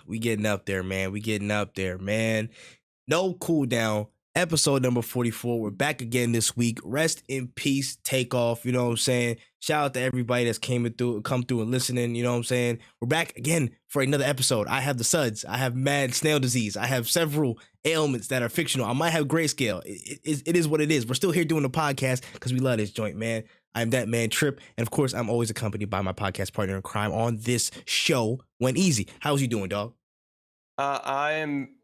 We getting up there, man. We getting up there, man. No Cooldown, episode number 44. We're back again this week. Rest in peace, Takeoff. You know what I'm saying? Shout out to everybody that's come through and listening. You know what I'm saying? We're back again for another episode. I have the suds. I have mad snail disease. I have several ailments that are fictional. I might have grayscale. It is what it is. We're still here doing the podcast because we love this joint, man. I'm ThatManTripp, and of course, I'm always accompanied by my podcast partner in crime on this show, WenEazy. How's you doing, dog? I am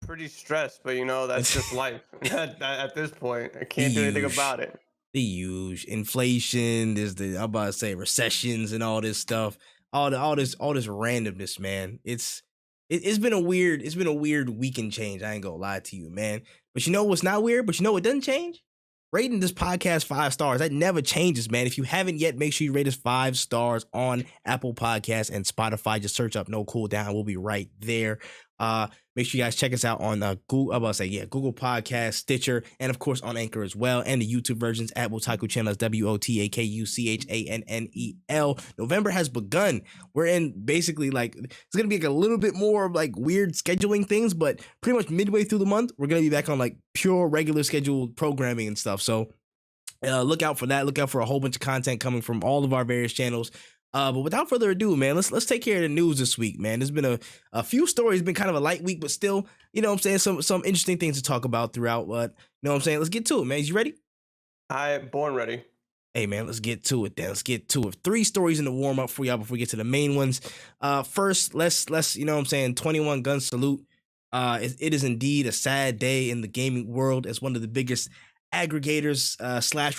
pretty stressed, but that's just life. At this point, I can't do anything about it. The huge inflation, there's I'm about to say recessions and all this stuff, all this randomness, man. It's been a weird weekend change. I ain't gonna lie to you, man. But you know what's not weird? But you know what doesn't change? Rating this podcast 5 stars. That never changes, man. If you haven't yet, make sure you rate us 5 stars on Apple Podcasts and Spotify. Just search up No Cooldown. We'll be right there. Make sure you guys check us out on Google Podcasts, Stitcher, and of course on Anchor as well, and the YouTube versions at Wotaku Channel. WOTAKUCHANNEL. November has begun. We're in basically it's gonna be a little bit more of weird scheduling things, but pretty much midway through the month, we're gonna be back on pure regular scheduled programming and stuff. So look out for that. Look out for a whole bunch of content coming from all of our various channels. But without further ado, man, let's take care of the news this week, man. There's been a few stories, been kind of a light week, but still, you know what I'm saying, some interesting things to talk about throughout. But you know what I'm saying? Let's get to it, man. You ready? I'm born ready. Hey, man, let's get to it then. Let's get to it. 3 stories in the warm up for y'all before we get to the main ones. First, let's you know what I'm saying, 21 gun salute. It is indeed a sad day in the gaming world as one of the biggest aggregators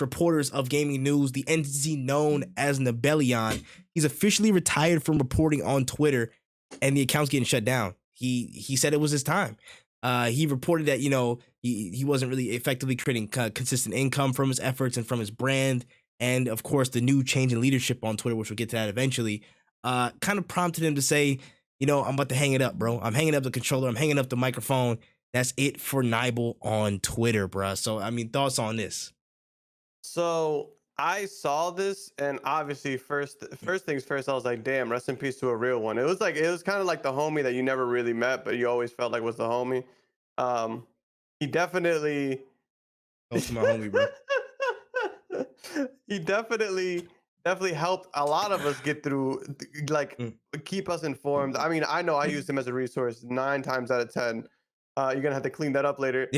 / reporters of gaming news, the entity known as Nebelion. He's officially retired from reporting on Twitter, and the account's getting shut down. He said it was his time. He reported that he wasn't really effectively creating consistent income from his efforts and from his brand, and of course the new change in leadership on Twitter, which we'll get to that eventually, kind of prompted him to say, I'm about to hang it up, bro. I'm hanging up the controller. I'm hanging up the microphone. That's it for Nibel on Twitter, bruh. So, I mean, thoughts on this? So I saw this, and obviously, first things first, I was like, "Damn, rest in peace to a real one." It was kind of like the homie that you never really met, but you always felt like was the homie. He definitely. Close to my homie, bro. He definitely helped a lot of us get through, keep us informed. I mean, I know I used him as a resource 9 times out of 10. You're gonna have to clean that up later.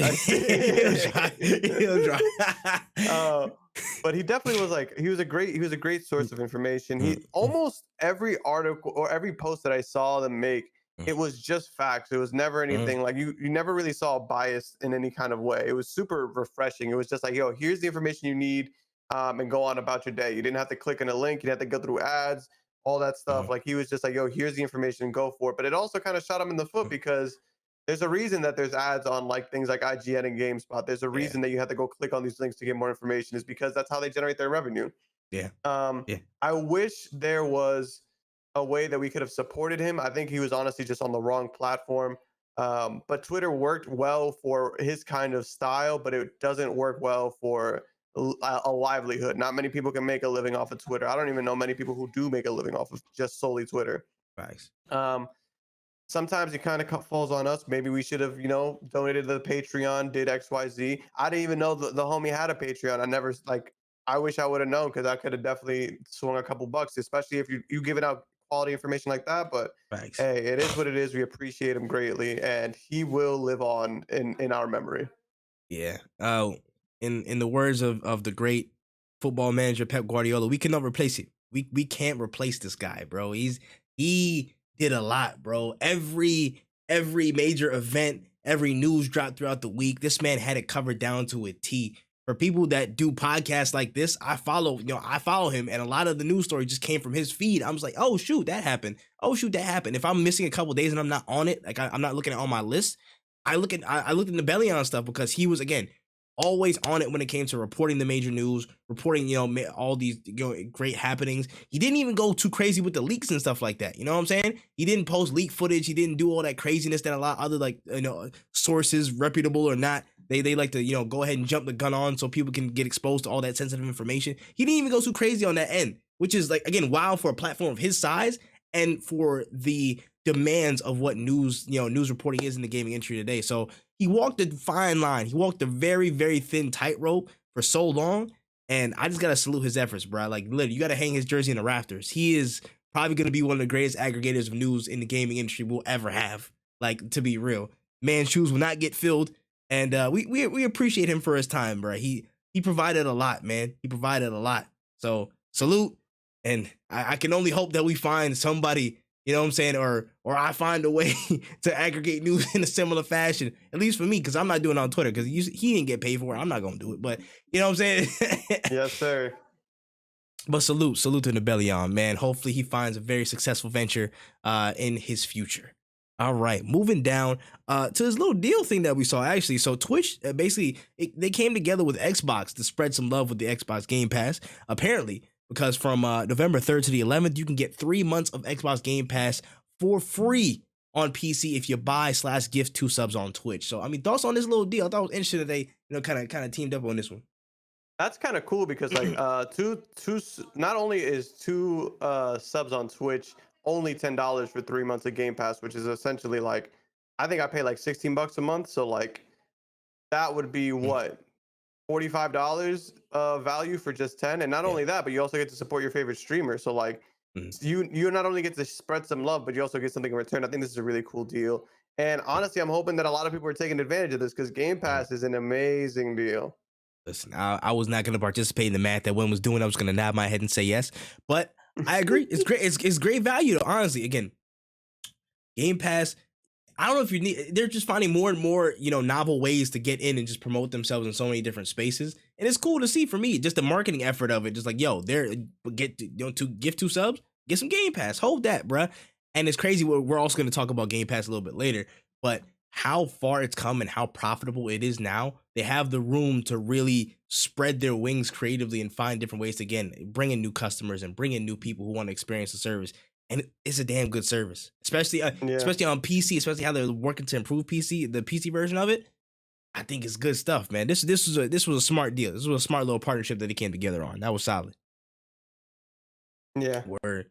But he definitely was he was a great source of information. He almost every article or every post that I saw them make, it was just facts. It was never anything you never really saw bias in any kind of way. It was super refreshing. It was just yo, here's the information you need, and go on about your day. You didn't have to click on a link. You didn't have to go through ads, all that stuff. He was just yo, here's the information, go for it. But it also kind of shot him in the foot because there's a reason that there's ads on things like IGN and GameSpot. There's a reason that you have to go click on these links to get more information, is because that's how they generate their revenue. Yeah. I wish there was a way that we could have supported him. I think he was honestly just on the wrong platform. But Twitter worked well for his kind of style, but it doesn't work well for a livelihood. Not many people can make a living off of Twitter. I don't even know many people who do make a living off of just solely Twitter. Nice. Sometimes it kind of falls on us. Maybe we should have, donated to the Patreon, did XYZ. I didn't even know the homie had a Patreon. I never, I wish I would have known, because I could have definitely swung a couple bucks, especially if you giving out quality information like that. But Thanks. Hey, it is what it is. We appreciate him greatly, and he will live on in our memory. Yeah. In the words of the great football manager Pep Guardiola, we cannot replace it. We can't replace this guy, bro. He did a lot, bro. Every major event, every news drop throughout the week, this man had it covered down to a T. For people that do podcasts like this, I follow him, and a lot of the news story just came from his feed. I was like, oh shoot, that happened. Oh shoot, that happened. If I'm missing a couple days and I'm not on it, I'm not looking at all my lists, I looked at the Nebelion stuff, because he was, again, always on it when it came to reporting the major news, reporting, all these great happenings. He didn't even go too crazy with the leaks and stuff like that. You know what I'm saying? He didn't post leak footage. He didn't do all that craziness that a lot of other sources, reputable or not, they like to go ahead and jump the gun on so people can get exposed to all that sensitive information. He didn't even go too crazy on that end. which is like, again, wow for a platform of his size and for the demands of what news reporting is in the gaming industry today. So he walked a fine line. He walked a very, very thin tightrope for so long. And I just got to salute his efforts, bro. Like, literally, you got to hang his jersey in the rafters. He is probably going to be one of the greatest aggregators of news in the gaming industry we'll ever have. Like, to be real, man's shoes will not get filled. And we appreciate him for his time, bro. He provided a lot, man. He provided a lot. So salute. And I can only hope that we find somebody, you know what I'm saying, or I find a way to aggregate news in a similar fashion, at least for me, because I'm not doing it on Twitter, because he didn't get paid for it. I'm not going to do it, but you know what I'm saying? Yes, sir. But salute to the belly on, man. Hopefully he finds a very successful venture in his future. All right, moving down to this little deal thing that we saw, actually. So Twitch, basically, they came together with Xbox to spread some love with the Xbox Game Pass, apparently, because from November 3rd to the 11th, you can get 3 months of Xbox Game Pass for free on PC if you buy/gift 2 subs on Twitch. So, I mean, thoughts on this little deal? I thought it was interesting that they, kind of teamed up on this one. That's kind of cool because like not only is 2 subs on Twitch only $10 for 3 months of Game Pass, which is essentially like, I think I pay like $16 a month. So like that would be what, $45 value for just 10. And not only that, but you also get to support your favorite streamer. So like you not only get to spread some love, but you also get something in return. I think this is a really cool deal. And honestly, I'm hoping that a lot of people are taking advantage of this because Game Pass is an amazing deal. Listen, I was not going to participate in the math that Wen was doing. I was going to nod my head and say yes. But I agree. It's great. It's great value, though, honestly. Again, Game Pass, I don't know if you need, they're just finding more and more, novel ways to get in and just promote themselves in so many different spaces. And it's cool to see for me, just the marketing effort of it. Just like, yo, to gift 2 subs, get some Game Pass. Hold that, bruh. And it's crazy. We're also going to talk about Game Pass a little bit later. But how far it's come and how profitable it is now, they have the room to really spread their wings creatively and find different ways to, again, bring in new customers and bring in new people who want to experience the service. And it's a damn good service, especially on PC, especially how they're working to improve the PC version of it. I think it's good stuff, man. This was a smart deal. This was a smart little partnership that they came together on. That was solid. Yeah. Word.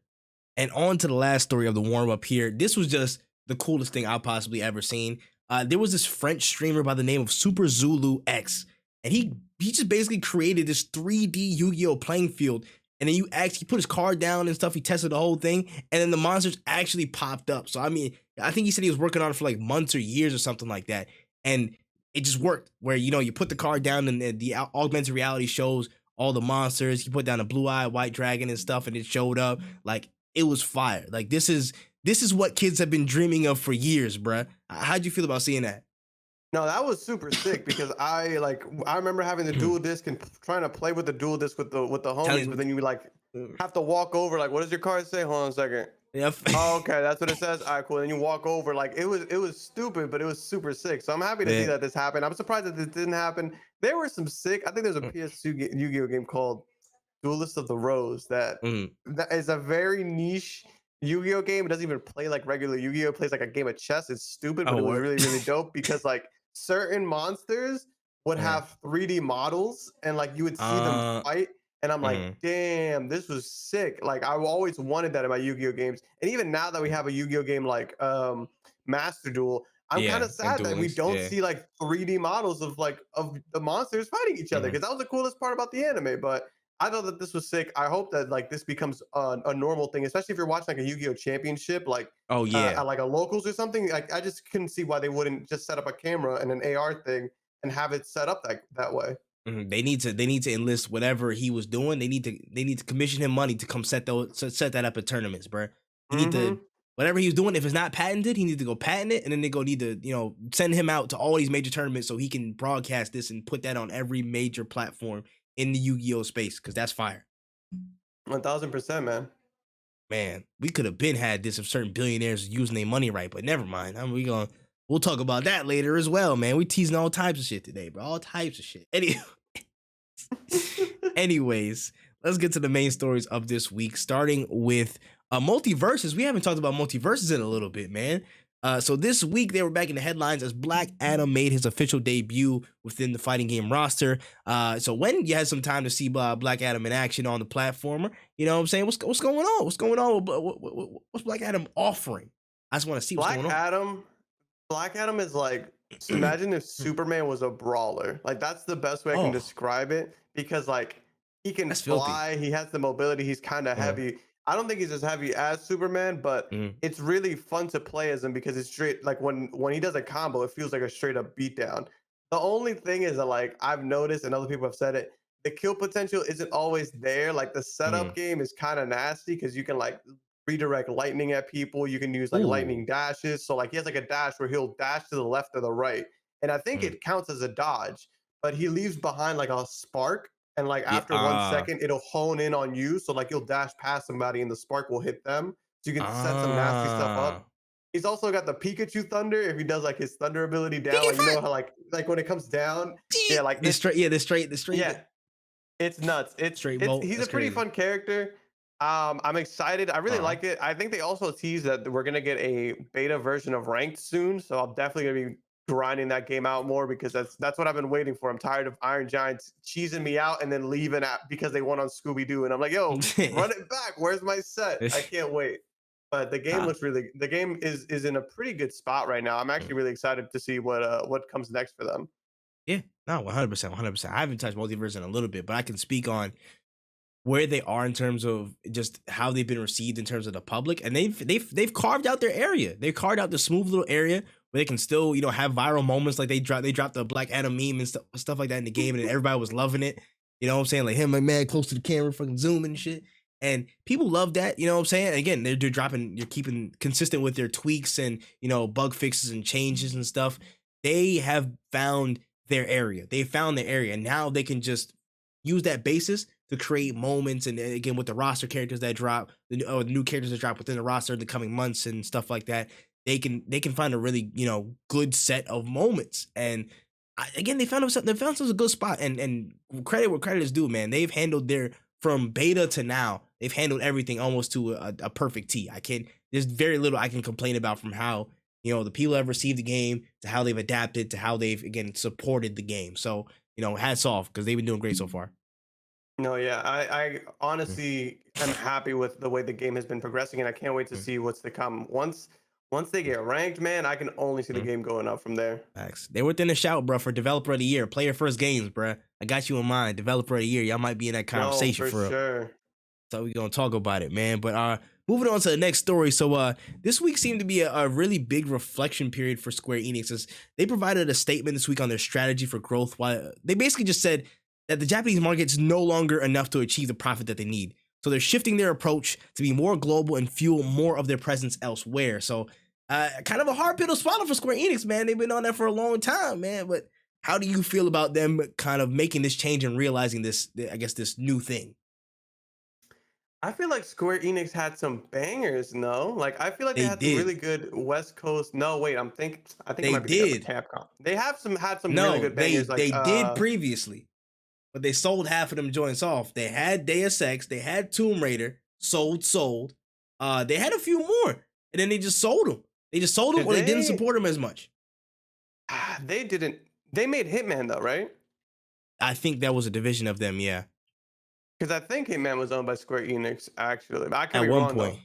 And on to the last story of the warm up here. This was just the coolest thing I've possibly ever seen. There was this French streamer by the name of Super Zulu X, and he just basically created this 3D Yu-Gi-Oh playing field. And then he put his card down and stuff. He tested the whole thing, and then the monsters actually popped up. So I mean, I think he said he was working on it for like months or years or something like that, and it just worked. Where you put the card down, and the augmented reality shows all the monsters. He put down a blue-eyed white dragon and stuff, and it showed up. Like, it was fire. Like, this is what kids have been dreaming of for years, bruh. How'd you feel about seeing that? No, that was super sick because I remember having the dual disc and trying to play with the dual disc with the homies, but then you like have to walk over. Like, what does your card say? Hold on a second. Yep. Oh, okay, that's what it says. All right, cool. Then you walk over. Like, it was stupid, but it was super sick. So I'm happy to see that this happened. I'm surprised that this didn't happen. There were some sick. I think there's a PS2 Yu-Gi-Oh game called Duelist of the Rose that is a very niche Yu-Gi-Oh game. It doesn't even play like regular Yu-Gi-Oh. It plays like a game of chess. It's stupid, but it was really, really dope because like certain monsters would have 3D models and like you would see them fight. And I'm like, damn, this was sick. Like, I always wanted that in my Yu-Gi-Oh games. And even now that we have a Yu-Gi-Oh game like Master Duel, I'm kind of sad that we don't see like 3D models of the monsters fighting each other, because that was the coolest part about the anime. But I thought that this was sick. I hope that like this becomes a normal thing, especially if you're watching like a Yu-Gi-Oh championship, like at like a locals or something. Like, I just couldn't see why they wouldn't just set up a camera and an AR thing and have it set up that way. They need to enlist whatever he was doing. They need to commission him money to come set that up at tournaments, bro. He need to, whatever he was doing, if it's not patented, he needs to go patent it, and then they need to send him out to all these major tournaments so he can broadcast this and put that on every major platform in the Yu-Gi-Oh space, because that's fire. 1000%, man. Man, we could have had this if certain billionaires using their money right, but never mind. We'll talk about that later as well, man. We teasing all types of shit today, bro. All types of shit. Anyways, let's get to the main stories of this week, starting with multiverses. We haven't talked about multiverses in a little bit, man. So this week they were back in the headlines as Black Adam made his official debut within the fighting game roster. So when you had some time to see Black Adam in action on the platformer, you know what I'm saying? What's going on? What's going on? What's Black Adam offering? I just want to see what's going on. Black Adam is like, imagine if Superman was a brawler. Like that's the best way I can Oh, describe it because like he can that's filthy. fly, he has the mobility, he's kind of heavy. I don't think he's as heavy as Superman, but it's really fun to play as him because it's straight like when he does a combo, it feels like a straight up beatdown. The only thing is that like I've noticed and other people have said it, the kill potential isn't always there. Like the setup game is kind of nasty because you can like redirect lightning at people. You can use like lightning Ooh. dashes. So like he has like a dash where he'll dash to the left or the right. And I think it counts as a dodge, but he leaves behind like a spark. And like Yeah. after 1 second, it'll hone in on you. So like you'll dash past somebody and the spark will hit them. So you can set some nasty stuff up. He's also got the Pikachu Thunder. If he does like his Thunder ability down, like you know how like when it comes down, yeah, like the straight, yeah, it's nuts. straight It's bolt. he's That's a pretty crazy. fun character. I'm excited. I really like it. I think they also teased that we're gonna get a beta version of Ranked soon, so I'm definitely gonna be grinding that game out more because that's what I've been waiting for. I'm tired of Iron Giants cheesing me out and then leaving at because they won on Scooby Doo, and I'm like, yo, run it back. Where's my set? I can't wait. But the game looks really. The game is in a pretty good spot right now. I'm actually really excited to see what comes next for them. Yeah, no, 100%, 100%. I haven't touched multiverse in a little bit, but I can speak on where they are in terms of just how they've been received in terms of the public, and they've carved out their area. They carved out the smooth little area where they can still have viral moments like they dropped the Black Adam meme and stuff like that in the game, and everybody was loving it. You know what I'm saying? Like him, like man, close to the camera, fucking zooming and shit. And people love that, you know what I'm saying? Again, they're dropping, you're keeping consistent with their tweaks and bug fixes and changes and stuff. They have found their area. They found their area. And now they can just use that basis to create moments. And again, with the roster characters that drop, the new characters that drop within the roster in the coming months and stuff like that, they can find a really good set of moments. And again, they found themselves a good spot. And credit where credit is due, man. They've handled from beta to now. They've handled everything almost to a perfect T. There's very little I can complain about from how the people have received the game to how they've adapted to how they've again supported the game. So hats off because they've been doing great so far. No, yeah, I honestly am happy with the way the game has been progressing, and I can't wait to see what's to come. Once they get ranked, man, I can only see the game going up from there. Facts. They're within a shout, bro, for Developer of the Year, Player First Games, bro. I got you in mind, Developer of the Year. Y'all might be in that conversation No, for sure. So we're gonna talk about it, man. But moving on to the next story. So this week seemed to be a really big reflection period for Square Enix as they provided a statement this week on their strategy for growth. While they basically just said that the Japanese market is no longer enough to achieve the profit that they need. So they're shifting their approach to be more global and fuel more of their presence elsewhere. So kind of a hard pill to swallow for Square Enix, man. They've been on that for a long time, man. But how do you feel about them kind of making this change and realizing this, I guess, this new thing? I feel like Square Enix had some bangers, no? Like I feel like they They had some really did. good West Coast. No, wait, I think I They might be thinking of did. Capcom. They have had some really No, good bangers they like did previously, but they sold half of them joints off. They had Deus Ex, they had Tomb Raider, sold. They had a few more, and then they just sold them. They just sold them, or they didn't support them as much. They didn't. They made Hitman though, right? I think that was a division of them, yeah. Because I think Hitman was owned by Square Enix actually. But I could At be one wrong point.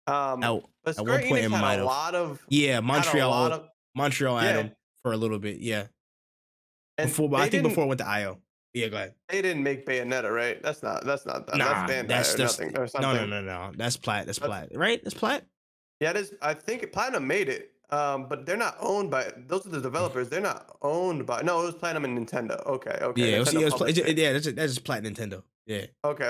though. But At Square one point, Enix it had might a have. lot of Yeah, had a lot of Montreal had yeah, them for a little bit, yeah. and I think before it went to IO. Yeah, go ahead. they didn't make Bayonetta, right? That's not them. That's Nah, Bandai or nothing or no, something. That's Plat. That's That's Plat, right? That's Plat. Yeah, it is. I think Platinum made it. But they're not owned by those are the developers. They're not owned by no, it was Platinum and Nintendo. Okay. Yeah, Nintendo published it. yeah. That's just Plat Nintendo. Yeah. Okay.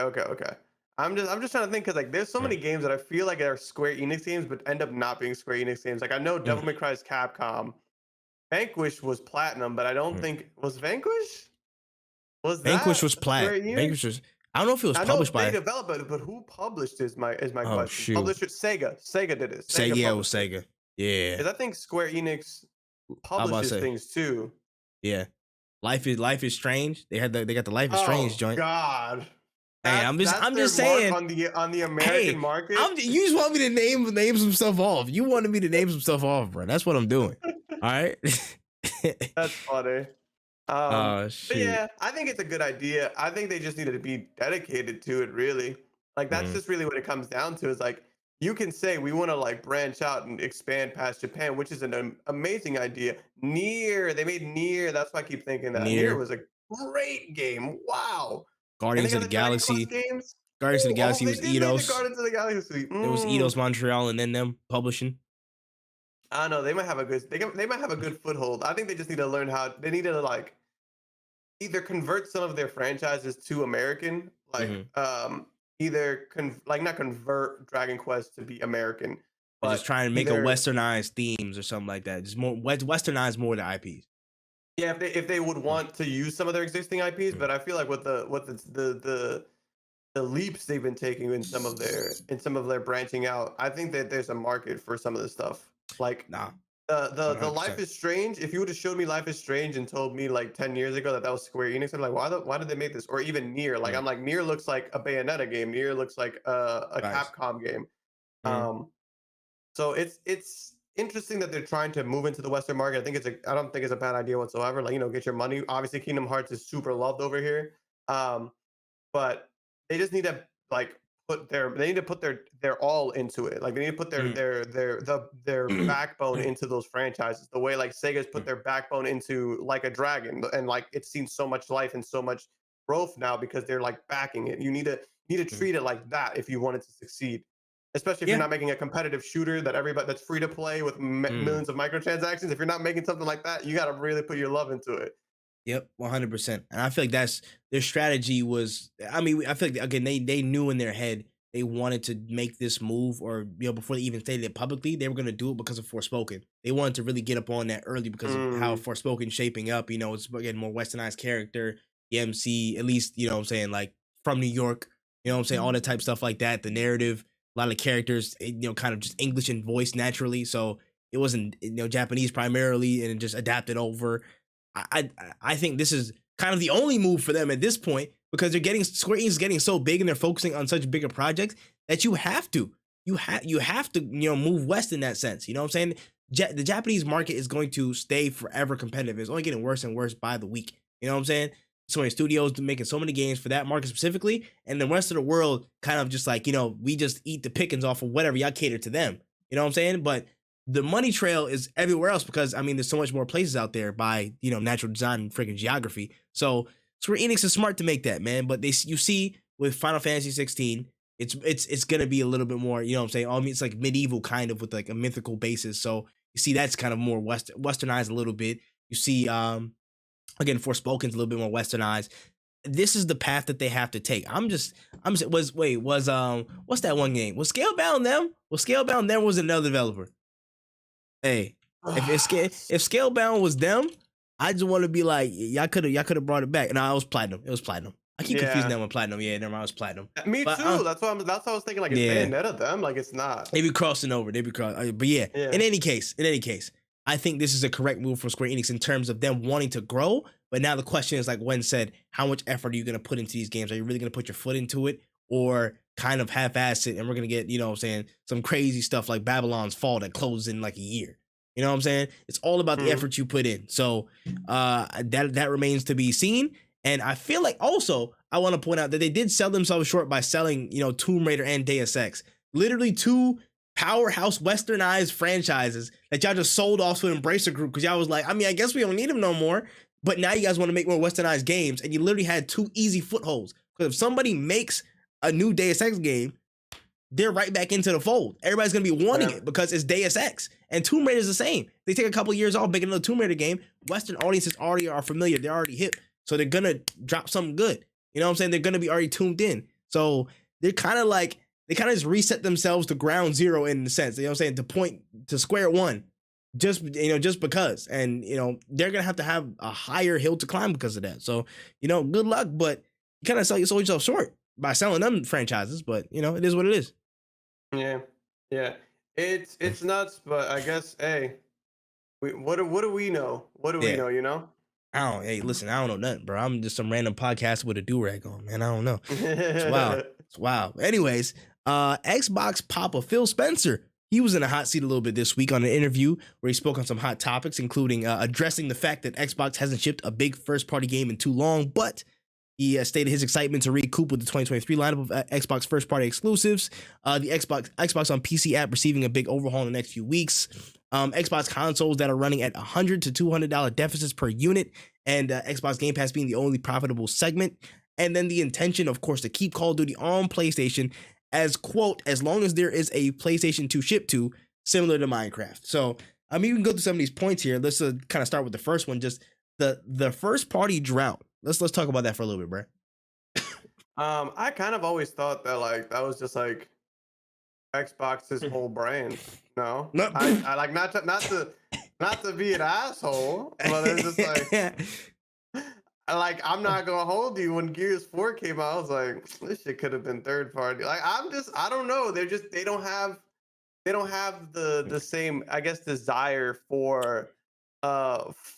I'm just trying to think because like there's so many games that I feel like are Square Enix games, but end up not being Square Enix games. Like I know Devil May Cry is Capcom. Vanquish was Platinum, but I don't think was Vanquish? Was Vanquish that was Plat. Square Enix? Vanquish was. I don't know if it was I know published they by. developed it, but who published is my Oh question. shoot. Publisher Sega. Sega did it. Say Sega yeah, it was published it. Sega. Yeah. Because I think Square Enix I was about to publishes say. things too. Yeah. Life is Strange. They got the Life is Strange joint. God. Hey, That's I'm their just mark saying. on the American Hey, market. you just want me to name some stuff off. You wanted me to name some stuff off, bro. That's what I'm doing. All right. That's funny. Oh But shoot. yeah, I think it's a good idea. I think they just needed to be dedicated to it, really. Like that's Mhm. just really what it comes down to. Is like you can say we want to like branch out and expand past Japan, which is an amazing idea. Near, they made Near. That's why I keep thinking that Near Near was a great game. Wow. And they Guardians of got the the Dragon Quest Galaxy. games. Guardians of the Ooh, oh, Galaxy they was did make the Eidos. Guardians of the Galaxy. It was Eidos Montreal, and then them publishing. I don't know. They might have a good. They might have a good foothold. I think they just need to learn how. They need to like either convert some of their franchises to American, like Mm-hmm. either like not convert Dragon Quest to be American, Or just but trying to make a either westernized themes or something like that. Just more westernize more of the IPs. yeah, if they would want to use some of their existing IPs, Mm-hmm. but I feel like with the leaps they've been taking in some of their branching out, I think that there's a market for some of this stuff. Like Nah, the Life 100%. is Strange. If you would have showed me Life is Strange and told me like 10 years ago that that was Square Enix, I'm like, why did they make this? Or even Near. Like I'm like Near looks like a Bayonetta game. Near looks like a Facts. Capcom game. Mm-hmm. Um, so it's interesting that they're trying to move into the Western market. I don't think it's a bad idea whatsoever. Like get your money. Obviously, Kingdom Hearts is super loved over here. Um, but they just need to like they need to put their all into it. Like they need to put their backbone into those franchises. The way like Sega's put their backbone into Like a Dragon, and like it's seen so much life and so much growth now because they're like backing it. You need to treat it like that if you want it to succeed. Especially if you're Yeah. not making a competitive shooter that everybody that's free to play with Mm. millions of microtransactions. If you're not making something like that, you got to really put your love into it. Yep, 100%. And I feel like that's their strategy was. I mean, I feel like again they knew in their head they wanted to make this move, or before they even stated it publicly, they were going to do it because of Forspoken. They wanted to really get up on that early because of how Mm, Forspoken shaping up. It's again more westernized character, the MC, at least what I'm saying, like from New York. What I'm saying, all that type of stuff like that. The narrative, a lot of characters, kind of just English and voice naturally. So it wasn't Japanese primarily, and it just adapted over. I think this is kind of the only move for them at this point because they're getting Square Enix is getting so big and they're focusing on such bigger projects that you have to move west in that sense. You know what I'm saying? The Japanese market is going to stay forever competitive. It's only getting worse and worse by the week. You know what I'm saying? So many studios making so many games for that market specifically, and the rest of the world kind of just like we just eat the pickings off of whatever y'all cater to them. You know what I'm saying? But the money trail is everywhere else because I mean there's so much more places out there by natural design and freaking geography. So Square Enix is smart to make that, man. But you see with Final Fantasy 16, it's gonna be a little bit more, you know what I'm saying? I mean it's like medieval kind of with like a mythical basis. So you see that's kind of more westernized a little bit. You see again Forspoken's a little bit more westernized. This is the path that they have to take. Was what's that one game? Was Scalebound them? Was Scalebound them was another developer? Hey, if Scalebound was them, I just want to be like, y'all could have brought it back. No, it was Platinum. It was Platinum. I keep confusing yeah. them with Platinum. Yeah, never mind, it was Platinum. Me But too. That's what I was thinking. Like, it's yeah, Bayonetta them? Like, it's not. they be crossing over. They be crossing. But yeah, Yeah. in any case, I think this is a correct move from Square Enix in terms of them wanting to grow. But now the question is, like Wen said, how much effort are you going to put into these games? Are you really going to put your foot into it, or kind of half-ass it? And we're going to get, what I'm saying, some crazy stuff like Babylon's Fall that closes in like a year. You know what I'm saying? It's all about the effort you put in. So that remains to be seen. And I feel like also I want to point out that they did sell themselves short by selling, Tomb Raider and Deus Ex. Literally two powerhouse westernized franchises that y'all just sold off to an Embracer Group because y'all was like, I mean, I guess we don't need them no more. But now you guys want to make more westernized games, and you literally had two easy footholds. Because if somebody makes a new Deus Ex game, they're right back into the fold. Everybody's gonna be wanting it because it's Deus Ex. And Tomb Raider is the same. They take a couple years off making another Tomb Raider game. Western audiences already are familiar. They're already hip. So they're gonna drop something good. You know what I'm saying? They're gonna be already tuned in. So they're kind of like, they kind of just reset themselves to ground zero in the sense. You know what I'm saying? To point to square one. Just because. And they're gonna have to have a higher hill to climb because of that. So, good luck, but you kind of sold yourself short by selling them franchises, but it is what it is. Yeah. Yeah. It's nuts, but I guess, hey, what do we know? What do we Yeah. know, Hey, listen, I don't know nothing, bro. I'm just some random podcast with a do-rag on, man. I don't know. It's wild. It's wild. Anyways, Xbox Papa Phil Spencer. He was in a hot seat a little bit this week on an interview where he spoke on some hot topics, including addressing the fact that Xbox hasn't shipped a big first-party game in too long, but he stated his excitement to recoup with the 2023 lineup of Xbox first-party exclusives. The Xbox on PC app receiving a big overhaul in the next few weeks. Xbox consoles that are running at $100 to $200 deficits per unit, and Xbox Game Pass being the only profitable segment. And then the intention, of course, to keep Call of Duty on PlayStation as, quote, as long as there is a PlayStation 2 ship to, similar to Minecraft. So, I mean, we can go through some of these points here. Let's kind of start with the first one, just the first-party drought. Let's talk about that for a little bit, bro. I kind of always thought that like that was just like Xbox's whole brand. No, I like not to be an asshole, but it's just like I'm not gonna hold you. When Gears 4 came out, I was like, this shit could have been third party. Like I don't know. They don't have the same, I guess, desire for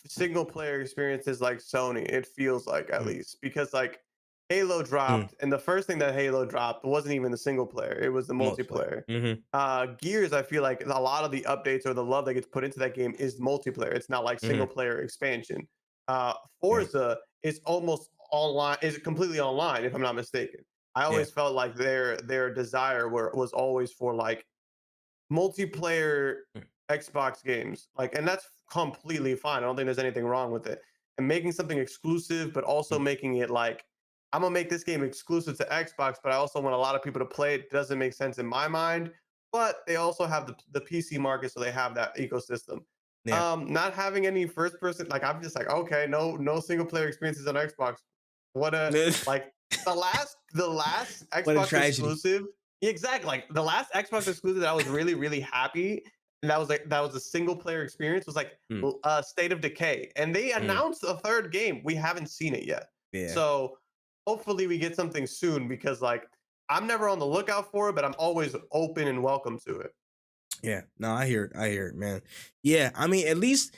single player experiences like Sony. It feels like, at least, because like Halo dropped, and the first thing that Halo dropped wasn't even the single player, it was the multiplayer. Gears, I feel like a lot of the updates or the love that gets put into that game is multiplayer. It's not like single player expansion. Forza is almost online, is completely online, if I'm not mistaken. I always felt like their desire was always for like multiplayer Xbox games, like, and that's completely fine. I don't think there's anything wrong with it. And making something exclusive, but also making it like, I'm gonna make this game exclusive to Xbox, but I also want a lot of people to play it, doesn't make sense in my mind. But they also have the PC market, so they have that ecosystem. Not having any first person, like, I'm just like, okay, no single player experiences on Xbox. What a like the last Xbox exclusive. Yeah, exactly. Like the last Xbox exclusive that I was really, really happy, and that was a single player experience, was like State of Decay. And they announced a third game. We haven't seen it yet. So hopefully we get something soon, because like I'm never on the lookout for it, but I'm always open and welcome to it. Yeah, no, I hear it, man. Yeah, I mean, at least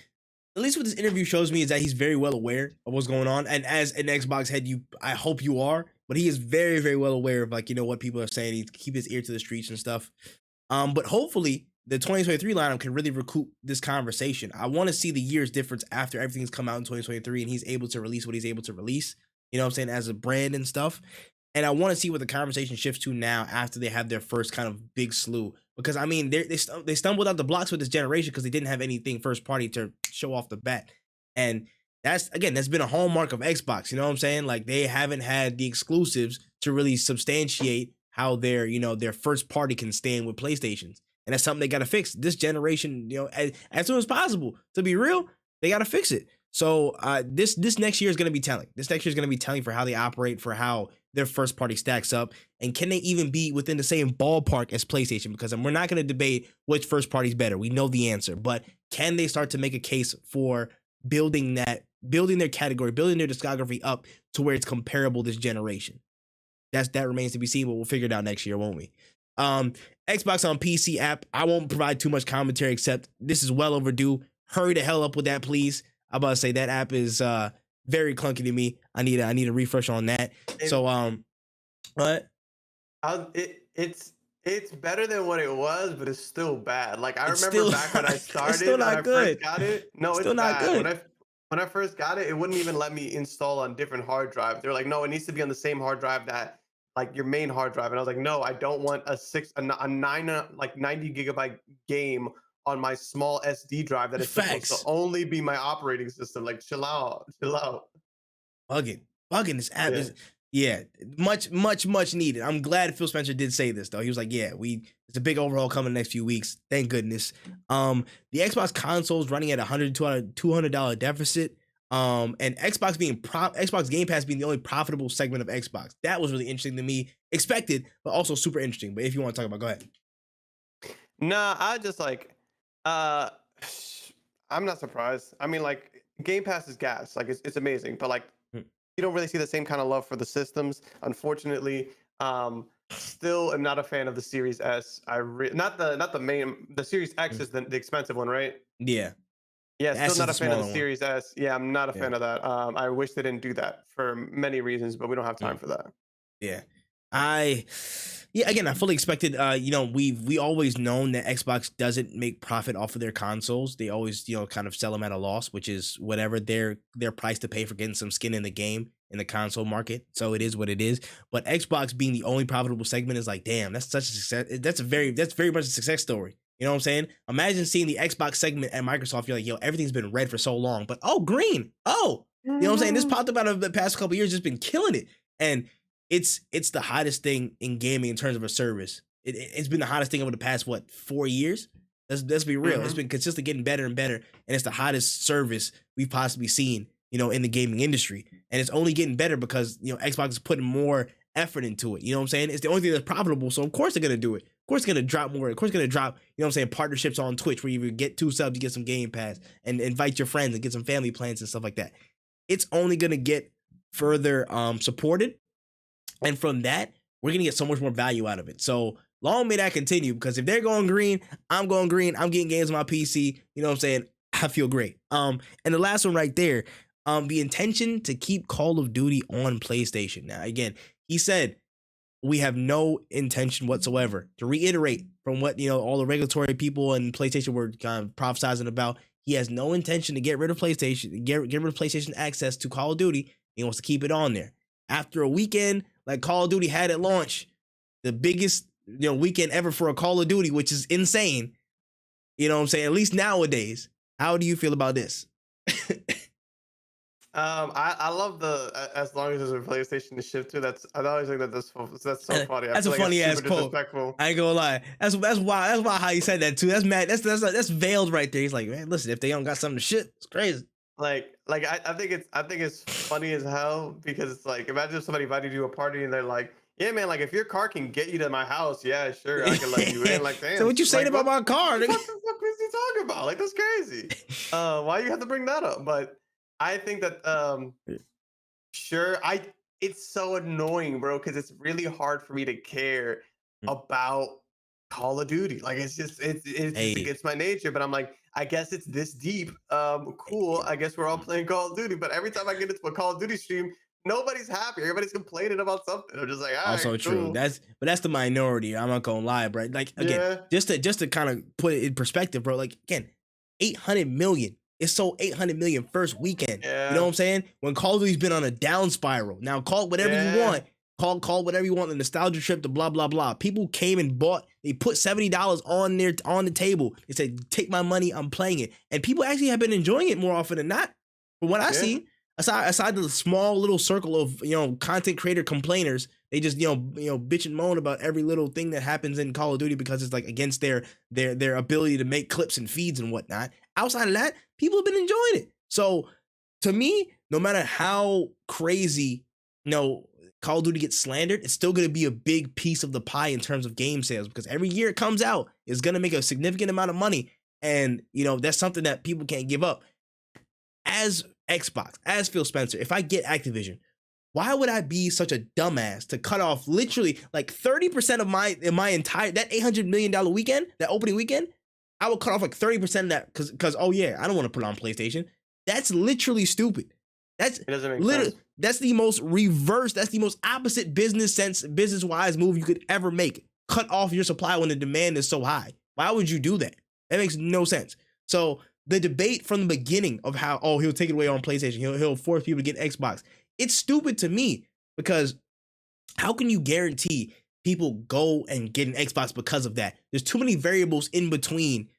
what this interview shows me is that he's very well aware of what's going on. And as an Xbox head, I hope you are, but he is very, very well aware of, like, what people are saying. He keep his ear to the streets and stuff. But hopefully the 2023 lineup can really recoup this conversation. I want to see the year's difference after everything's come out in 2023 and he's able to release what he's able to release, you know what I'm saying, as a brand and stuff. And I want to see what the conversation shifts to now after they have their first kind of big slew. Because, I mean, they stumbled out the blocks with this generation because they didn't have anything first party to show off the bat. And that's been a hallmark of Xbox. You know what I'm saying? Like, they haven't had the exclusives to really substantiate how their first party can stand with PlayStations. And that's something they got to fix this generation, as soon as possible. To be real, they got to fix it. So this next year is going to be telling. This next year is going to be telling for how they operate, for how their first party stacks up, and can they even be within the same ballpark as PlayStation? Because we're not going to debate which first party is better. We know the answer, but can they start to make a case for building their category, building their discography up to where it's comparable this generation? That remains to be seen, but we'll figure it out next year, won't we? Xbox on PC app, I won't provide too much commentary except this is well overdue. Hurry the hell up with that, please. I'm about to say that app is very clunky to me. I need a refresh on that. What? It's better than what it was, but it's still bad. Like, I remember back when I started, it's still not good. First got it. No, it's still not bad. Good. When I first got it, it wouldn't even let me install on different hard drives. They're like, no, it needs to be on the same hard drive that, like, your main hard drive. And I was like, no, I don't want a 90 gigabyte game on my small SD drive that is supposed to only be my operating system. Like, chill out. Bugging. This app is much needed. I'm glad Phil Spencer did say this though. He was like, it's a big overhaul coming in the next few weeks. Thank goodness. The Xbox consoles running at $200 deficit. And Xbox Game Pass being the only profitable segment of Xbox. That was really interesting to me. Expected, but also super interesting. But if you want to talk about, go ahead. Nah, I just like, I'm not surprised. I mean, like, Game Pass is gas. Like, it's amazing, but like, you don't really see the same kind of love for the systems, unfortunately. Still am not a fan of the Series S. Not the Series X is the expensive one, right? Yeah. Yeah, The still S is not the a fan of the smaller one. Series S. Yeah, I'm not a Yeah. fan of that. I wish they didn't do that for many reasons, but we don't have time Mm. for that. Yeah. Again, I fully expected, we always known that Xbox doesn't make profit off of their consoles. They always, kind of sell them at a loss, which is whatever their price to pay for getting some skin in the game in the console market. So it is what it is. But Xbox being the only profitable segment is like, damn, that's such a success. That's very much a success story. You know what I'm saying? Imagine seeing the Xbox segment at Microsoft. You're like, yo, everything's been red for so long, but green. Oh, you know what I'm saying? This popped up out of the past couple years, just been killing it. And it's the hottest thing in gaming in terms of a service. It's been the hottest thing over the past 4 years. Let's be real. It's been consistently getting better and better, and it's the hottest service we've possibly seen, in the gaming industry. And it's only getting better because Xbox is putting more effort into it. You know what I'm saying? It's the only thing that's profitable, so of course they're gonna do it. Of course, it's gonna drop more. Of course, it's gonna drop. You know what I'm saying? Partnerships on Twitch where you get 2 subs, you get some Game Pass, and invite your friends and get some family plans and stuff like that. It's only gonna get further supported. And from that, we're gonna get so much more value out of it. So long may that continue, because if they're going green, I'm going green. I'm getting games on my PC. You know what I'm saying? I feel great. And the last one right there, the intention to keep Call of Duty on PlayStation. Now, again, he said we have no intention whatsoever. To reiterate from what all the regulatory people and PlayStation were kind of prophesizing about, he has no intention to get rid of PlayStation, get rid of PlayStation access to Call of Duty. He wants to keep it on there. After a weekend like Call of Duty had at launch, the biggest weekend ever for a Call of Duty, which is insane. You know what I'm saying? At least nowadays. How do you feel about this? I love as long as there's a PlayStation to shift to. I always think that's so funny. That's a funny ass quote. I ain't gonna lie. That's why how he said that too. That's mad. That's veiled right there. He's like, man, listen, if they don't got something to shit, it's crazy. I think it's funny as hell, because it's like, imagine if somebody invited you to a party and they're like, yeah, man, like if your car can get you to my house, yeah, sure, I can let you in. Like, damn. So what you saying about my car? What the fuck is he talking about? Like, that's crazy. Why you have to bring that up? But I think that sure, it's so annoying, bro, because it's really hard for me to care about Call of Duty. Like, it's just it's my nature. But I'm like, I guess it's this deep. Cool. I guess we're all playing Call of Duty. But every time I get into a Call of Duty stream, nobody's happy. Everybody's complaining about something. I'm just like, all also right, true. cool. That's the minority. I'm not gonna lie, bro. Like, again, just to kind of put it in perspective, bro. Like, again, 800 million. It sold 800 million first weekend. Yeah. You know what I'm saying? When Call of Duty's been on a down spiral. Now call it whatever you want. Call whatever you want, the nostalgia trip, the blah blah blah. People came and bought. They put $70 on the table. They said, "Take my money, I'm playing it." And people actually have been enjoying it more often than not. From what I see, aside the small little circle of content creator complainers, they just bitch and moan about every little thing that happens in Call of Duty because it's like against their ability to make clips and feeds and whatnot. Outside of that, people have been enjoying it. So to me, no matter how crazy Call of Duty gets slandered, it's still going to be a big piece of the pie in terms of game sales, because every year it comes out, it's going to make a significant amount of money. And, that's something that people can't give up. As Xbox, as Phil Spencer, if I get Activision, why would I be such a dumbass to cut off literally like 30% of my entire, that $800 million weekend, that opening weekend? I would cut off like 30% of that because oh yeah, I don't want to put it on PlayStation. That's literally stupid. It doesn't make sense. That's the most reverse, that's the most opposite business wise move you could ever make. Cut off your supply when the demand is so high. Why would you do that? That makes no sense. So the debate from the beginning of how, he'll take it away on PlayStation, he'll force people to get Xbox, it's stupid to me, because how can you guarantee people go and get an Xbox because of that? There's too many variables in between,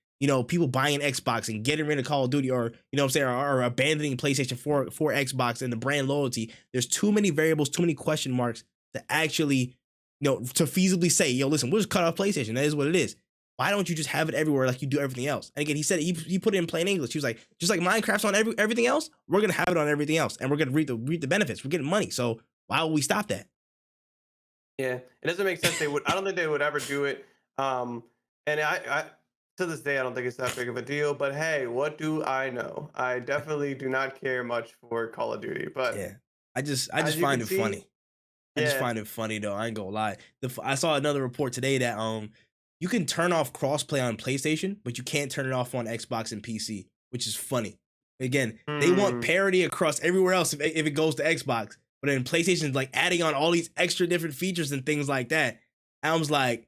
people buying Xbox and getting rid of Call of Duty, or, or abandoning PlayStation for Xbox and the brand loyalty. There's too many variables, too many question marks to actually, to feasibly say, listen, we'll just cut off PlayStation. That is what it is. Why don't you just have it everywhere like you do everything else? And again, he said he put it in plain English. He was like, just like Minecraft's on everything else, we're gonna have it on everything else, and we're gonna reap the benefits. We're getting money, so why would we stop that? Yeah, it doesn't make sense. I don't think they would ever do it. And I to this day, I don't think it's that big of a deal. But hey, what do I know? I definitely do not care much for Call of Duty. But yeah, I just find it funny. I just find it funny though. I ain't gonna lie. I saw another report today that you can turn off crossplay on PlayStation, but you can't turn it off on Xbox and PC. which is funny. Again, they want Mm. parity across everywhere else if it goes to Xbox, but then PlayStation's like adding on all these extra different features and things like that. And I was like,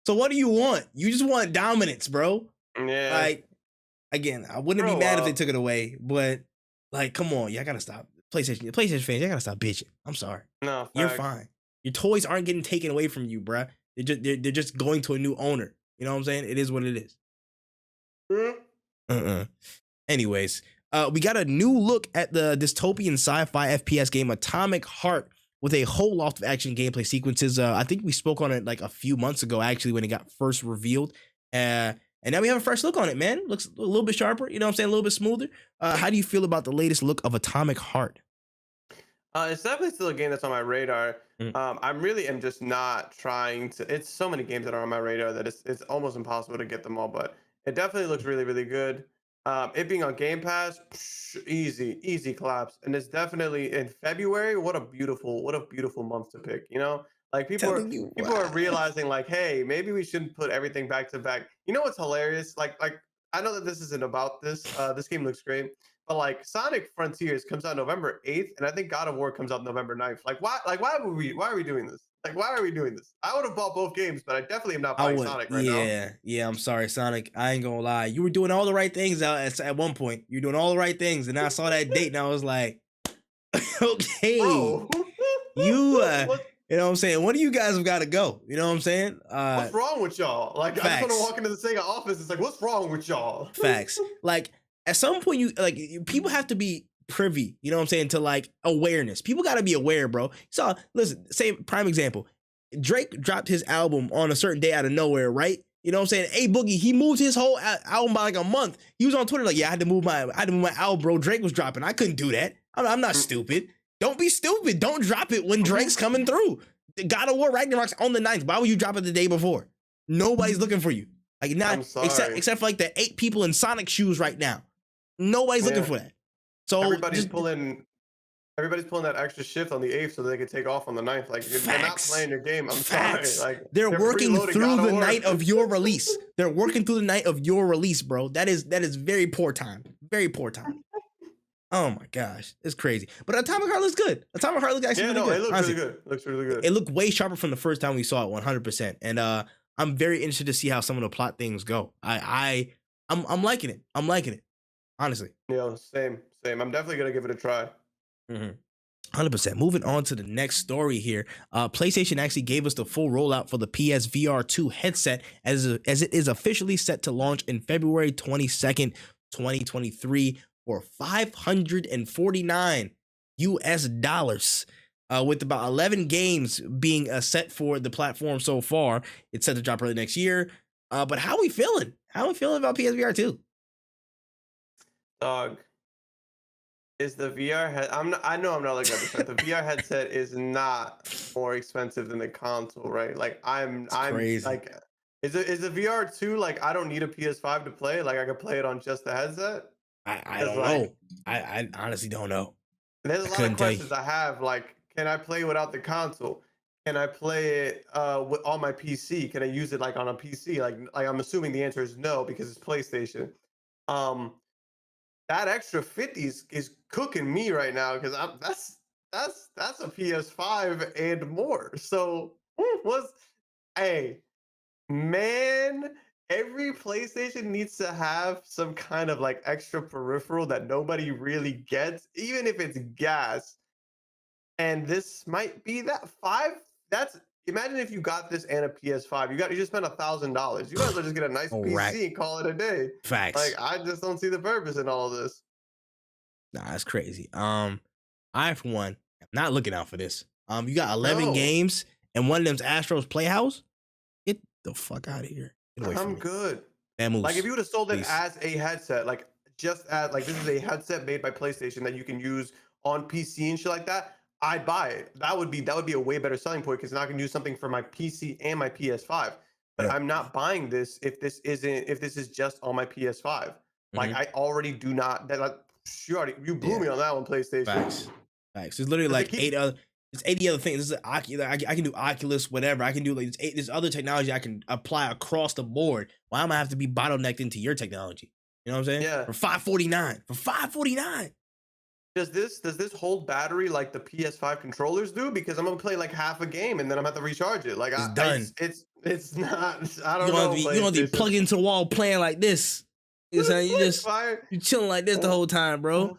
so what do you want? You just want dominance, bro. Yeah. Like, again, I wouldn't be Grow mad if they up. took it away, but like, come on, y'all gotta stop. PlayStation fans, y'all gotta stop bitching. I'm sorry. No, You're facts. fine. Your toys aren't getting taken away from you, bruh. They're just going to a new owner. You know what I'm saying? It is what it is. Anyways, we got a new look at the dystopian sci-fi FPS game Atomic Heart with a whole lot of action gameplay sequences. I think we spoke on it like a few months ago, actually, when it got first revealed. And now we have a fresh look on it, man. Looks a little bit sharper, you know what I'm saying? A little bit smoother. How do you feel about the latest look of Atomic Heart? It's definitely still a game that's on my radar. I really am just not trying to. It's so many games that are on my radar that it's almost impossible to get them all. But it definitely looks really, really good. It being on Game Pass, easy claps, and it's definitely in February. What a beautiful month to pick. You know, like Telling you, people are realizing like, hey, maybe we shouldn't put everything back to back. You know what's hilarious? Like I know that this isn't about this. This game looks great. But like Sonic Frontiers comes out November 8th, and I think God of War comes out November 9th. Like why why are we doing this? Like why are we doing this? I would have bought both games, but I definitely am not I buying would, Sonic right now. yeah. I'm sorry, Sonic. I ain't gonna lie. You were doing all the right things at one point. You're doing all the right things, and I saw that date, and I was like, okay, Bro, you, what, you know what I'm saying? One of you guys have got to go. You know what I'm saying? what's wrong with y'all? Like I just want to Facts. walk into the Sega office. It's like, what's wrong with y'all? Facts. Like at some point, people have to be privy. You know what I'm saying? To like awareness. People got to be aware, bro. So listen, say prime example. Drake dropped his album on a certain day out of nowhere, right? You know what I'm saying? Hey Boogie, he moved his whole album by like a month. He was on Twitter like, yeah, I had to move my album, bro. Drake was dropping. I couldn't do that. I'm not stupid. Don't be stupid. Don't drop it when Drake's coming through. God of War Ragnarok's on the 9th. Why would you drop it the day before? Nobody's looking for you. Like not I'm sorry. except for like the 8 people in Sonic shoes right now. Nobody's looking for that. So everybody's pulling that extra shift on the 8th so they can take off on the 9th. Like they're not playing your game. I'm sorry. Like they're working through the night of your release. release. They're working through the night of your release, bro. That is very poor time. Very poor time. Oh my gosh, it's crazy. But Atomic Heart looks good. Atomic Heart looks actually really good. It looks honestly. really good. It looks really good. It looked way sharper from the first time we saw it, 100%. And I'm very interested to see how some of the plot things go. I'm liking it. I'm liking it. Honestly. Yeah, same. I'm definitely gonna give it a try. 100%. Moving on to the next story here. PlayStation actually gave us the full rollout for the PSVR2 headset as it is officially set to launch in February 22nd, 2023 for $549 US, with about 11 games being set for the platform so far. It's set to drop early next year. But how are we feeling? How are we feeling about PSVR2? Dog. Is the VR head? I know I'm not looking at this. Right? The VR headset is not more expensive than the console, right? Like I'm crazy. Like, is the VR2 like I don't need a PS5 to play? Like I could play it on just the headset? I don't know. I honestly don't know. There's a lot of questions I have. Like, can I play without the console? Can I play it on my PC? Can I use it like on a PC? Like I'm assuming the answer is no because it's PlayStation. That extra 50 is cooking me right now because that's a PS5 and more. So hey man, every PlayStation needs to have some kind of like extra peripheral that nobody really gets, even if it's gas. And this might be that 5. That's imagine if you got this and a PS5. You just spent $1,000. You guys will just get a nice PC and call it a day. Facts. Like I just don't see the purpose in all of this. Nah, that's crazy. I for one am not looking out for this. You got 11 games and one of them's Astro's Playhouse. Get the fuck out of here. Get away from me. Good. Vamoose, like if you would have sold it please. as a headset, like just as like this is a headset made by PlayStation that you can use on PC and shit like that, I'd buy it. That would be a way better selling point because now I can use something for my PC and my PS5. But I'm not buying this if this is just on my PS5. Like I already do not. You blew me on that one, PlayStation. Facts. There's literally like 80 other things. This is I can do Oculus, whatever. I can do like there's other technology I can apply across the board. Why am I have to be bottlenecked into your technology? You know what I'm saying? Yeah. For $549. For $549. Does this hold battery like the PS5 controllers do? Because I'm gonna play like half a game and then I'm gonna have to recharge it. Like It's done. it's not. I You don't gonna know. be you gonna be PlayStation. plugged into the wall playing like this. You know what I'm saying? Like, why? You chilling like this the whole time, bro.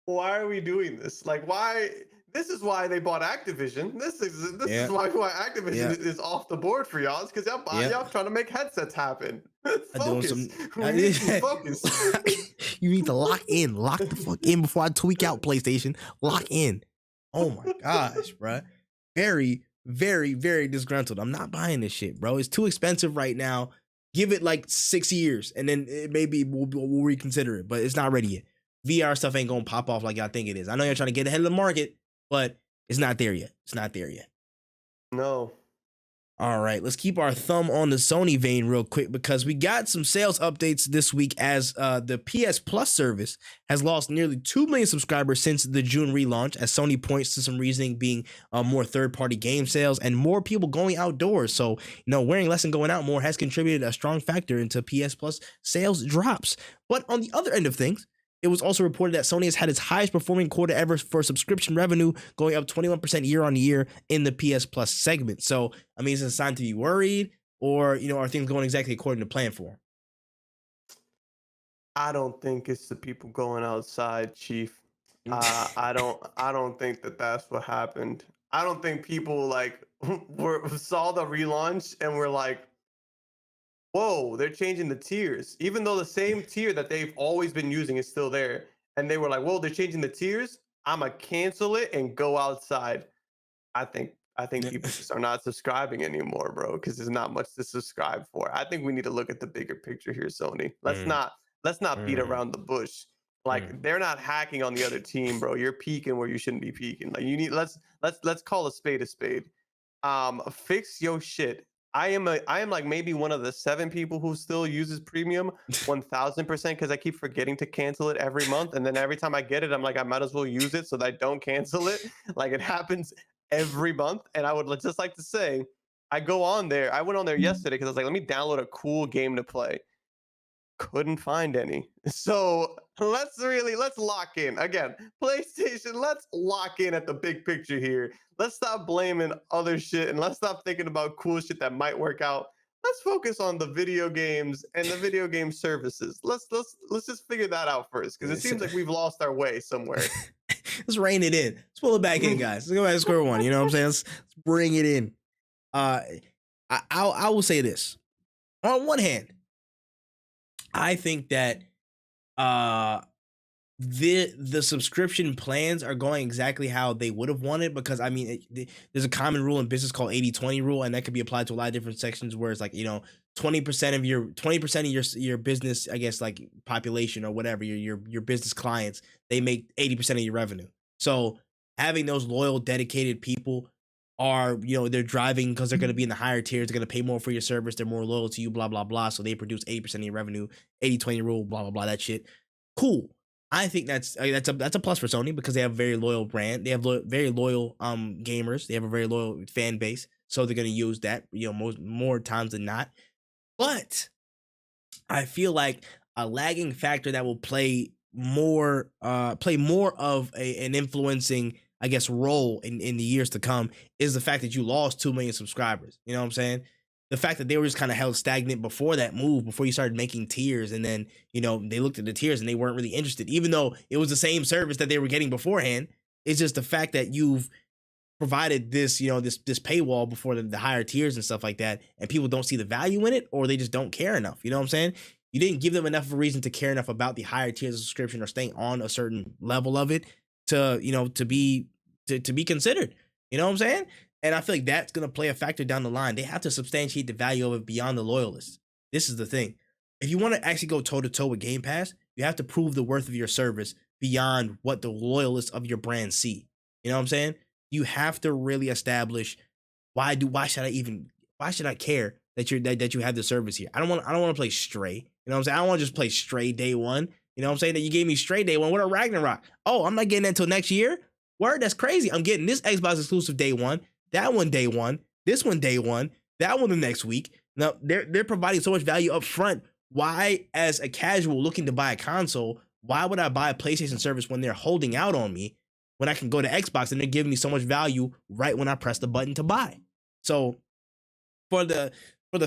Why are we doing this? Like, why? This is why they bought Activision. This is why Activision is off the board for y'all. It's because y'all trying to make headsets happen. Focus. We need some focus. You need to lock the fuck in before I tweak out PlayStation. Lock in. Oh my gosh, bro. Very, very, very disgruntled. I'm not buying this shit, bro. It's too expensive right now. Give it like 6 years, and then maybe we'll reconsider it. But it's not ready yet. VR stuff ain't gonna pop off like y'all think it is. I know you're trying to get ahead of the market, but it's not there yet. It's not there yet. No. All right, let's keep our thumb on the Sony vein real quick because we got some sales updates this week as the PS Plus service has lost nearly 2 million subscribers since the June relaunch, as Sony points to some reasoning being more third-party game sales and more people going outdoors. So, wearing less and going out more has contributed a strong factor into PS Plus sales drops. But on the other end of things, it was also reported that Sony has had its highest performing quarter ever for subscription revenue, going up 21% year on year in the PS Plus segment. So, I mean, is it a sign to be worried, or, are things going exactly according to plan for them? I don't think it's the people going outside, Chief. I don't think that's what happened. I don't think people saw the relaunch and were like, whoa, they're changing the tiers, even though the same tier that they've always been using is still there. And they were like, whoa, they're changing the tiers. I'ma cancel it and go outside. I think people just are not subscribing anymore, bro, because there's not much to subscribe for. I think we need to look at the bigger picture here, Sony. Let's not beat around the bush. Like, they're not hacking on the other team, bro. You're peaking where you shouldn't be peaking. Like, let's call a spade a spade. Fix your shit. I am like maybe one of the 7 people who still uses premium 1000%, because I keep forgetting to cancel it every month, and then every time I get it, I'm like, I might as well use it so that I don't cancel it. Like, it happens every month. And I would just like to say, I went on there yesterday because I was like, let me download a cool game to play. Couldn't find any. So let's lock in again. PlayStation, let's lock in at the big picture here. Let's stop blaming other shit, and let's stop thinking about cool shit that might work out. Let's focus on the video games and the video game services. Let's just figure that out first, because it seems like we've lost our way somewhere. Let's rein it in. Let's pull it back in, guys. Let's go back to square one. You know what I'm saying? Let's bring it in. I will say this. On one hand, I think that the subscription plans are going exactly how they would have wanted, because I mean, there's a common rule in business called 80-20 rule, and that could be applied to a lot of different sections, where it's like, 20% of your business, I guess, like population or whatever, your business clients, they make 80% of your revenue. So having those loyal, dedicated people are, they're driving because they're going to be in the higher tiers. They're going to pay more for your service. They're more loyal to you, blah, blah, blah. So they produce 80% of your revenue, 80-20 rule, blah, blah, blah, that shit. Cool. I think that's a plus for Sony, because they have a very loyal brand. They have very loyal gamers. They have a very loyal fan base. So they're going to use that, more times than not. But I feel like a lagging factor that will play more of an influencing, I guess, role in the years to come is the fact that you lost 2 million subscribers. You know what I'm saying? The fact that they were just kind of held stagnant before that move, before you started making tiers, and then, they looked at the tiers and they weren't really interested, even though it was the same service that they were getting beforehand. It's just the fact that you've provided this, this paywall before the higher tiers and stuff like that, and people don't see the value in it, or they just don't care enough. You know what I'm saying? You didn't give them enough of a reason to care enough about the higher tiers of subscription or staying on a certain level of it to be considered. You know what I'm saying? And I feel like that's going to play a factor down the line. They have to substantiate the value of it beyond the loyalists. This is the thing. If you want to actually go toe-to-toe with Game Pass, you have to prove the worth of your service beyond what the loyalists of your brand see. You know what I'm saying? You have to really establish why should I care that you have the service here? I don't want to play Stray. You know what I'm saying? I don't want to just play Stray day one. You know what I'm saying? That you gave me Stray day one. What a Ragnarok. Oh, I'm not getting that until next year? Word, that's crazy. I'm getting this Xbox exclusive day one, that one day one, this one day one, that one the next week. Now they're providing so much value up front. why, as a casual looking to buy a console, why would I buy a PlayStation service when they're holding out on me when I can go to Xbox and they're giving me so much value right when I press the button to buy? So for the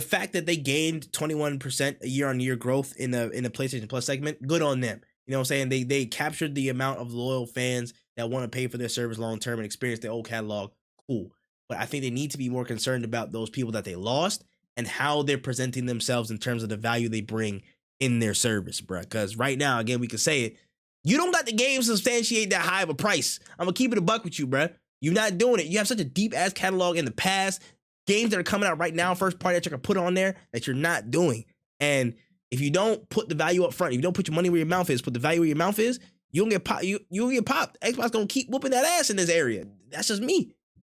fact that they gained 21% year-on-year growth in the PlayStation Plus segment, good on them. You know what I'm saying? They captured the amount of loyal fans that want to pay for their service long term and experience their old catalog. Cool. But I think they need to be more concerned about those people that they lost and how they're presenting themselves in terms of the value they bring in their service, bro. Because right now, again, we can say it. You don't got the game substantiate that high of a price. I'm gonna keep it a buck with you, bro. You're not doing it. You have such a deep ass catalog in the past. Games that are coming out right now, first party that you can put on there that you're not doing. And if you don't put the value up front, if you don't put your money where your mouth is, put the value where your mouth is, you'll get popped. You'll get popped. Xbox gonna keep whooping that ass in this area. That's just me.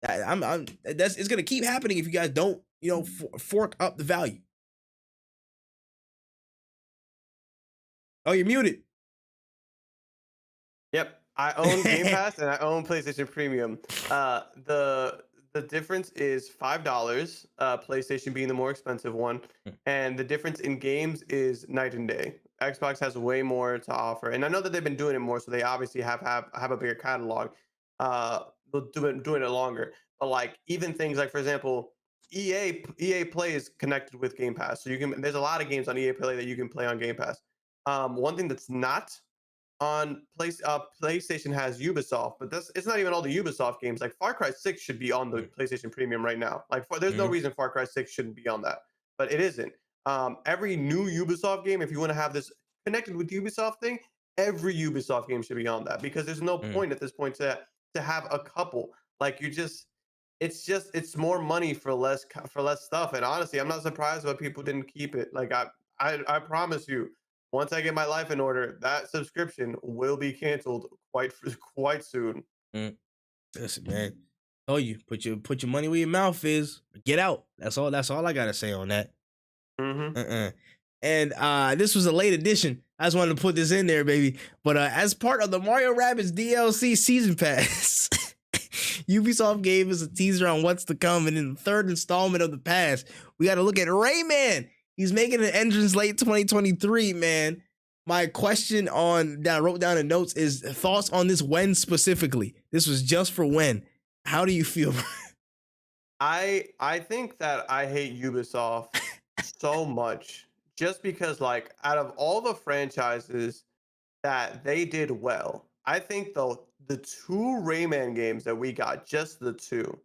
It's gonna keep happening if you guys don't, fork up the value. Oh, you're muted. Yep, I own Game Pass and I own PlayStation Premium. The difference is $5. PlayStation being the more expensive one, and the difference in games is night and day. Xbox has way more to offer, and I know that they've been doing it more, so they obviously have a bigger catalog. Doing it longer, but like even things like, for example, EA Play is connected with Game Pass, so there's a lot of games on EA Play that you can play on Game Pass. One thing that's not on PlayStation has Ubisoft, but it's not even all the Ubisoft games. Like Far Cry 6 should be on the PlayStation Premium right now. Like there's no reason Far Cry 6 shouldn't be on that, but it isn't. Every new Ubisoft game, if you want to have this connected with the Ubisoft thing, every Ubisoft game should be on that, because there's no point at this point to have a couple. Like it's more money for less stuff. And honestly, I'm not surprised why people didn't keep it. Like I promise you, once I get my life in order, that subscription will be canceled quite soon. Listen, man. Oh, you put your money where your mouth is. Get out. That's all I gotta say on that. And this was a late edition. I just wanted to put this in there, baby. But as part of the Mario Rabbids DLC season pass, Ubisoft gave us a teaser on what's to come, and in the third installment of the pass, we got to look at Rayman. He's making an entrance late 2023, man. My question that I wrote down in notes is thoughts on this when specifically. This was just for when. How do you feel? I think that I hate Ubisoft so much, just because, like, out of all the franchises that they did well, I think the two Rayman games that we got, just the two,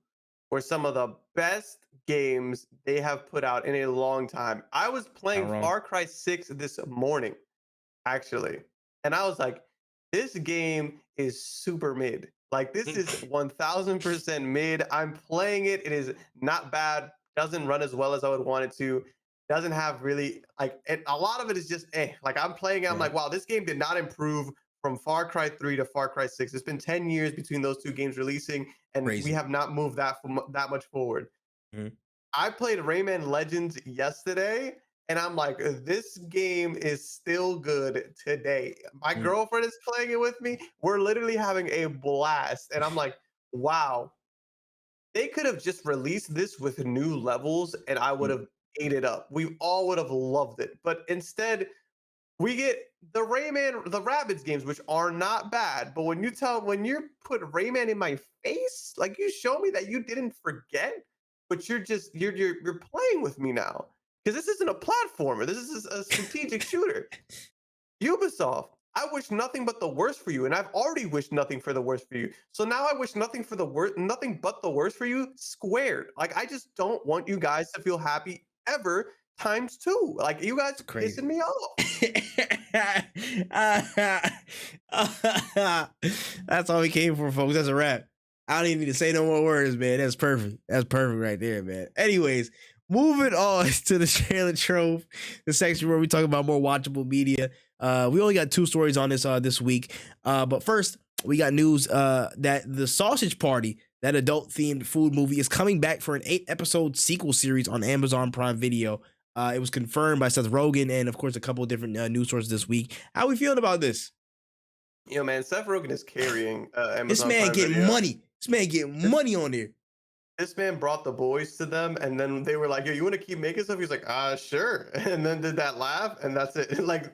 were some of the best games they have put out in a long time. I was playing Far Cry 6 this morning, actually, and I was like, this game is super mid. Like, this is 1000% mid. I'm playing it. It is not bad. Doesn't run as well as I would want it to. Doesn't have really, like, a lot of it is just like, I'm playing it, I'm like, wow, this game did not improve from Far Cry 3 to Far Cry 6. It's been 10 years between those two games releasing, and we have not moved that much forward. I played Rayman Legends yesterday, and I'm like, this game is still good today. My girlfriend is playing it with me. We're literally having a blast, and I'm like, wow. They could have just released this with new levels, and I would have ate it up. We all would have loved it. But instead, we get the Rabbids games, which are not bad. But when you put Rayman in my face, like, you show me that you didn't forget, but you're playing with me now, because this isn't a platformer. This is a strategic shooter. Ubisoft, I wish nothing but the worst for you, and I've already wished nothing for the worst for you. So now I wish nothing but the worst for you squared. Like, I just don't want you guys to feel happy ever times two. Like, you guys are pissing me off. That's all we came for, folks. That's a wrap. I don't even need to say no more words, man. That's perfect. That's perfect right there, man. Anyways, moving on to the trailer trove, the section where we talk about more watchable media. We only got 2 stories on this week. But first, we got news that the Sausage Party, that adult-themed food movie, is coming back for an 8-episode sequel series on Amazon Prime Video. It was confirmed by Seth Rogen and, of course, a couple of different news sources this week. How are we feeling about this? You know, man, Seth Rogen is carrying Amazon This man Prime getting Video. money. This man getting money on there. this man brought the boys to them, and then they were like, "Yo, you want to keep making stuff?" He's like, sure," and then did that laugh, and that's it. Like,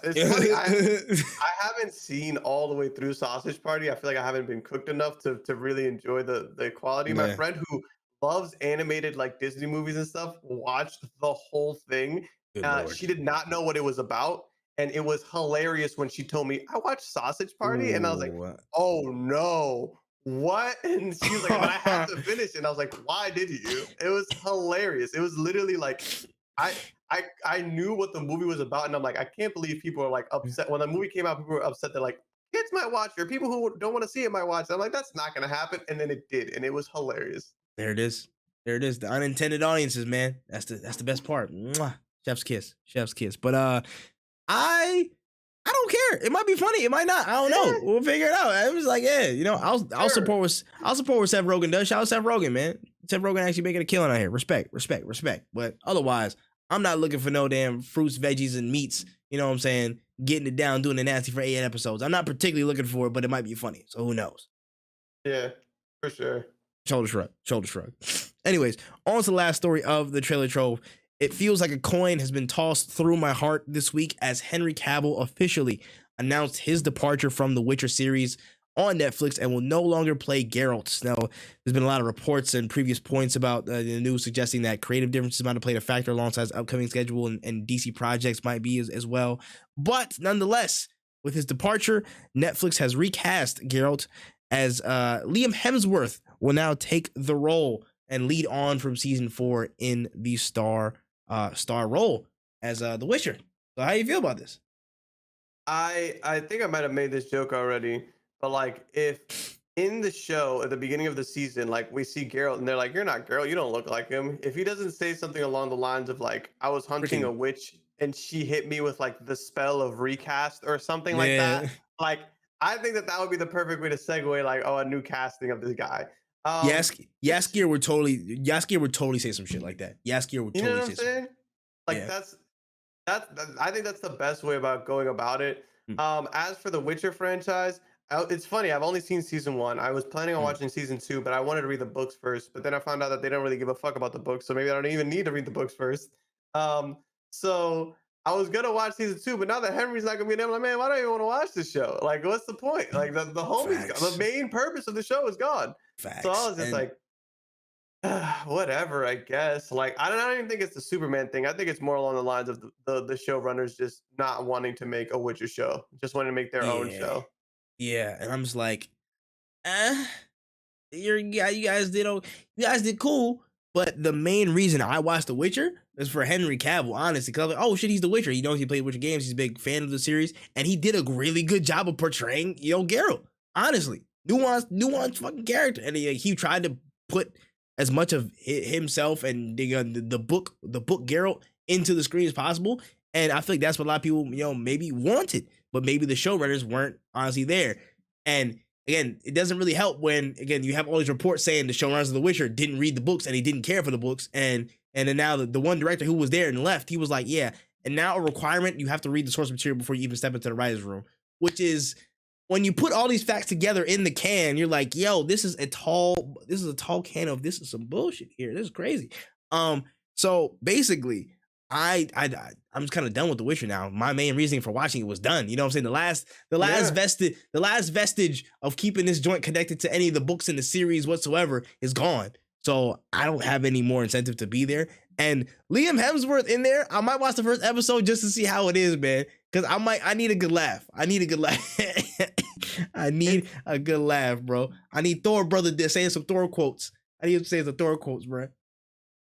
it's funny. I haven't seen all the way through Sausage Party. I feel like I haven't been cooked enough to really enjoy the quality. My Yeah. friend who loves animated like Disney movies and stuff watched the whole thing. Good lord. She did not know what it was about, and it was hilarious when she told me I watched Sausage Party, and I was like, Ooh. "Oh no, what?" And she was like, "But I have to finish it." And I was like, "Why did you?" It was hilarious. It was literally like, I I knew what the movie was about, and I'm like, I can't believe people are like upset when the movie came out. People were upset. They're like, kids might watch it, or people who don't want to see it might watch it. I'm like, that's not gonna happen, and then it did, and it was hilarious. There it is. There it is. The unintended audiences, man. That's the best part. Mwah. Chef's kiss. Chef's kiss. But I don't care. It might be funny. It might not. I don't know. We'll figure it out. I was like, yeah, you know, I'll support what Seth Rogen does. Shout out Seth Rogen, man. Seth Rogen actually making a killing out here. Respect. But otherwise, I'm not looking for no damn fruits, veggies, and meats. You know what I'm saying? Getting it down, doing it nasty for 8 episodes. I'm not particularly looking for it, but it might be funny. So who knows? Yeah, for sure. Shoulder shrug. Anyways, on to the last story of the trailer trove. It feels like a coin has been tossed through my heart this week as Henry Cavill officially announced his departure from the Witcher series on Netflix and will no longer play Geralt. Now, there's been a lot of reports and previous points about the news suggesting that creative differences might have played a factor alongside his upcoming schedule and DC projects might be as well. But nonetheless, with his departure, Netflix has recast Geralt as Liam Hemsworth will now take the role and lead on from season 4 in the star role as The Witcher. So how do you feel about this? I think I might have made this joke already, but like if in the show at the beginning of the season, like we see Geralt and they're like, "You're not Geralt, you don't look like him." If he doesn't say something along the lines of like, "I was hunting a witch and she hit me with like the spell of recast" or something like that, like I think that would be the perfect way to segue, like, oh, a new casting of this guy. Yaskier would totally say some shit like that. Yaskier would you know totally what say I'm some. saying? Like Yeah. I think that's the best way about going about it. Mm. As for the Witcher franchise, it's funny. I've only seen season 1. I was planning on watching season 2, but I wanted to read the books first. But then I found out that they don't really give a fuck about the books, so maybe I don't even need to read the books first. So I was gonna watch season 2, but now that Henry's not gonna be there, I'm like, man, why do I even want to watch this show? Like, what's the point? Like, the homie's gone. The main purpose of the show is gone. So I was just like, whatever, I guess. Like, I don't even think it's the Superman thing. I think it's more along the lines of the showrunners just not wanting to make a Witcher show, just wanting to make their own show. Yeah, and I'm just like, you guys did cool, but the main reason I watched The Witcher is for Henry Cavill, honestly, because I was like, oh shit, he's The Witcher. He knows he played Witcher games. He's a big fan of the series, and he did a really good job of portraying, Geralt. Honestly, nuanced fucking character, and he tried to put as much of himself and the book Geralt into the screen as possible. And I feel like that's what a lot of people, maybe wanted, but maybe the showrunners weren't honestly there. And again, it doesn't really help when, again, you have all these reports saying the showrunners of The Witcher didn't read the books and he didn't care for the books. And then now the one director who was there and left, he was like, yeah, and now a requirement, you have to read the source material before you even step into the writer's room, which is, when you put all these facts together in the can, you're like, yo, this is a tall can of, this is some bullshit here. This is crazy. So basically, I'm just kind of done with The Witcher now. My main reasoning for watching it was done. You know what I'm saying? The last vestige of keeping this joint connected to any of the books in the series whatsoever is gone. So I don't have any more incentive to be there. And Liam Hemsworth in there, I might watch the first episode just to see how it is, man. Because I need a good laugh. I need a good laugh, bro. I need Thor brother saying some Thor quotes. I need him to say some Thor quotes, bro.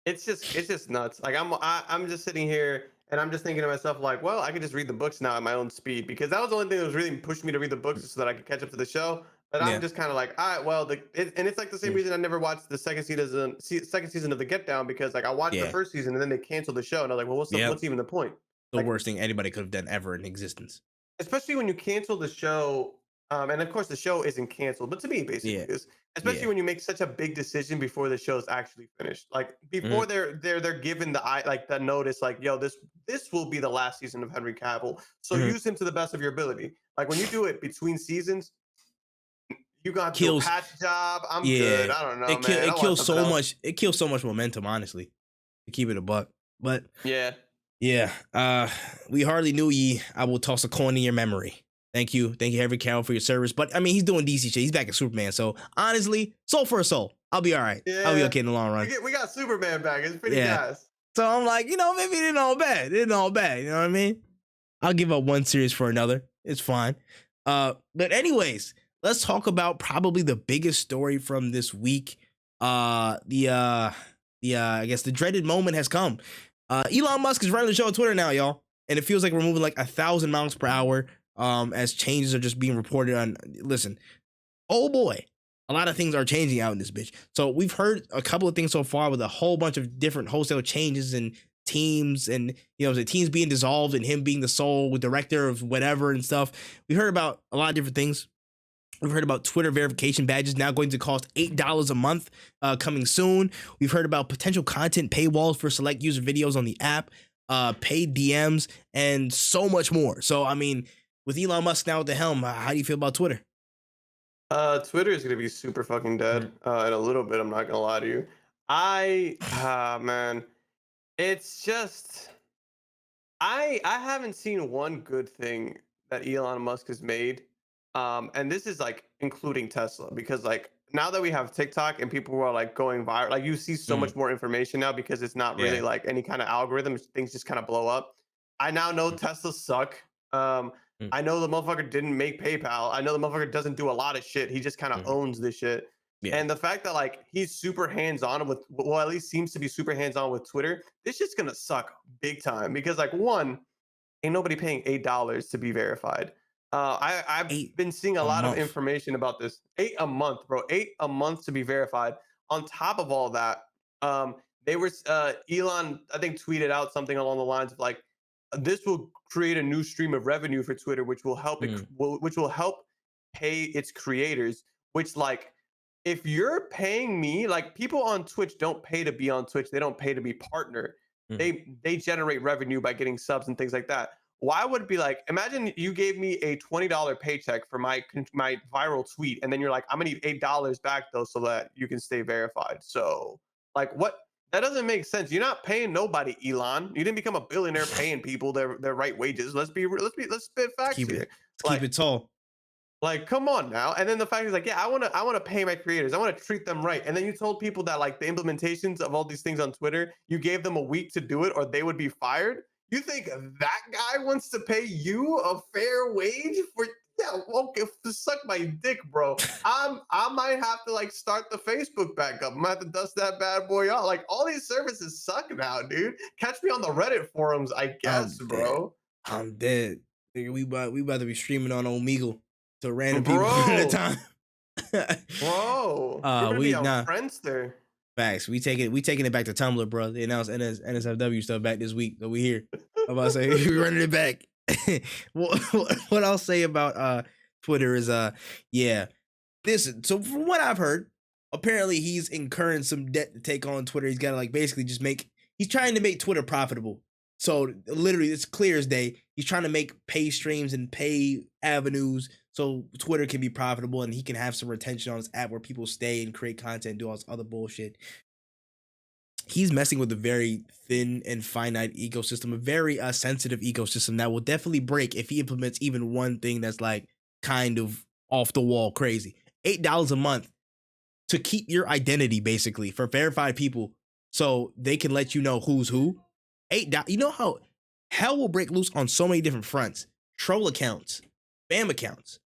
It's just nuts. Like I'm just sitting here and I'm just thinking to myself, like, well, I could just read the books now at my own speed, because that was the only thing that was really pushing me to read the books so that I could catch up to the show. But I'm just kind of like, all right, well, and it's like the same reason I never watched the second season of the Get Down, because like I watched the first season and then they canceled the show, and I was like, well, what's even the point? The worst thing anybody could have done ever in existence. Especially when you cancel the show, and of course the show isn't canceled, but to me basically is. Especially when you make such a big decision before the show is actually finished, like before they're given the notice, like, yo, this will be the last season of Henry Cavill, so use him to the best of your ability. Like when you do it between seasons, You got to a kills. patch job. I'm Yeah, good. I don't know, man. it kills so much. It kills so much momentum, honestly, to keep it a buck. But yeah. We hardly knew ye. I will toss a coin in your memory. Thank you, Henry Carroll, for your service. But I mean, he's doing DC shit. He's back at Superman. So honestly, soul for a soul, I'll be all right. Yeah. I'll be okay in the long run. We got Superman back. It's pretty gas. So I'm like, maybe it didn't all bad. It didn't all bad. You know what I mean? I'll give up one series for another. It's fine. But anyways, let's talk about probably the biggest story from this week. I guess the dreaded moment has come. Elon Musk is running the show on Twitter now, y'all. And it feels like we're moving like 1,000 miles per hour as changes are just being reported on. Listen, oh boy, a lot of things are changing out in this bitch. So we've heard a couple of things so far with a whole bunch of different wholesale changes and teams and, the teams being dissolved and him being the sole director of whatever and stuff. We heard about a lot of different things. We've heard about Twitter verification badges now going to cost $8 a month coming soon. We've heard about potential content paywalls for select user videos on the app, paid DMs, and so much more. So, I mean, with Elon Musk now at the helm, how do you feel about Twitter? Twitter is going to be super fucking dead in a little bit. I'm not going to lie to you. Man, it's just, I haven't seen one good thing that Elon Musk has made. And this is like including Tesla, because like now that we have TikTok and people are like going viral, like you see so much more information now because it's not really like any kind of algorithm. Things just kind of blow up. I now know Tesla suck. I know the motherfucker didn't make PayPal. I know the motherfucker doesn't do a lot of shit. He just kind of owns this shit. Yeah. And the fact that like he's super hands-on with, well, at least seems to be super hands-on with Twitter, this shit's gonna suck big time because like one, ain't nobody paying $8 to be verified. I've been seeing a lot of information about this. $8 a month, bro. $8 a month to be verified. On top of all that, they were Elon, I think, tweeted out something along the lines of like, this will create a new stream of revenue for Twitter, which will help which will help pay its creators. Which like, if you're paying me, like people on Twitch don't pay to be on Twitch. They don't pay to be partner. They generate revenue by getting subs and things like that. Why would it be like, imagine you gave me a $20 paycheck for my viral tweet, and then you're like, I'm gonna need $8 back though, so that you can stay verified. So like, what? That doesn't make sense. You're not paying nobody, Elon. You didn't become a billionaire paying people their right wages. Let's spit facts here. Let's keep it tall. Like, come on now. And then the fact is like, yeah, I wanna pay my creators. I want to treat them right. And then you told people that like the implementations of all these things on Twitter, you gave them a week to do it or they would be fired. You think that guy wants to pay you a fair wage for? Yeah, okay, suck my dick, bro. I might have to like start the Facebook back up. I might have to dust that bad boy out. Like all these services suck now, dude. Catch me on the Reddit forums, I guess, bro. I'm dead. Nigga, we about to be streaming on Omegle to random people at a time. Bro, we're be on Friendster. Facts. We taking it back to Tumblr, bro. They announced NSFW stuff back this week, so we here. I'm about to say we running it back. what I'll say about Twitter is listen, so from what I've heard, apparently he's incurring some debt to take on Twitter. He's got to like basically he's trying to make Twitter profitable. So literally it's clear as day. He's trying to make pay streams and pay avenues so Twitter can be profitable and he can have some retention on his app where people stay and create content and do all this other bullshit. He's messing with a very thin and finite ecosystem, a very sensitive ecosystem that will definitely break if he implements even one thing that's like kind of off the wall crazy. $8 a month to keep your identity basically for verified people so they can let you know who's who. $8. You know how hell will break loose on so many different fronts. Troll accounts, spam accounts,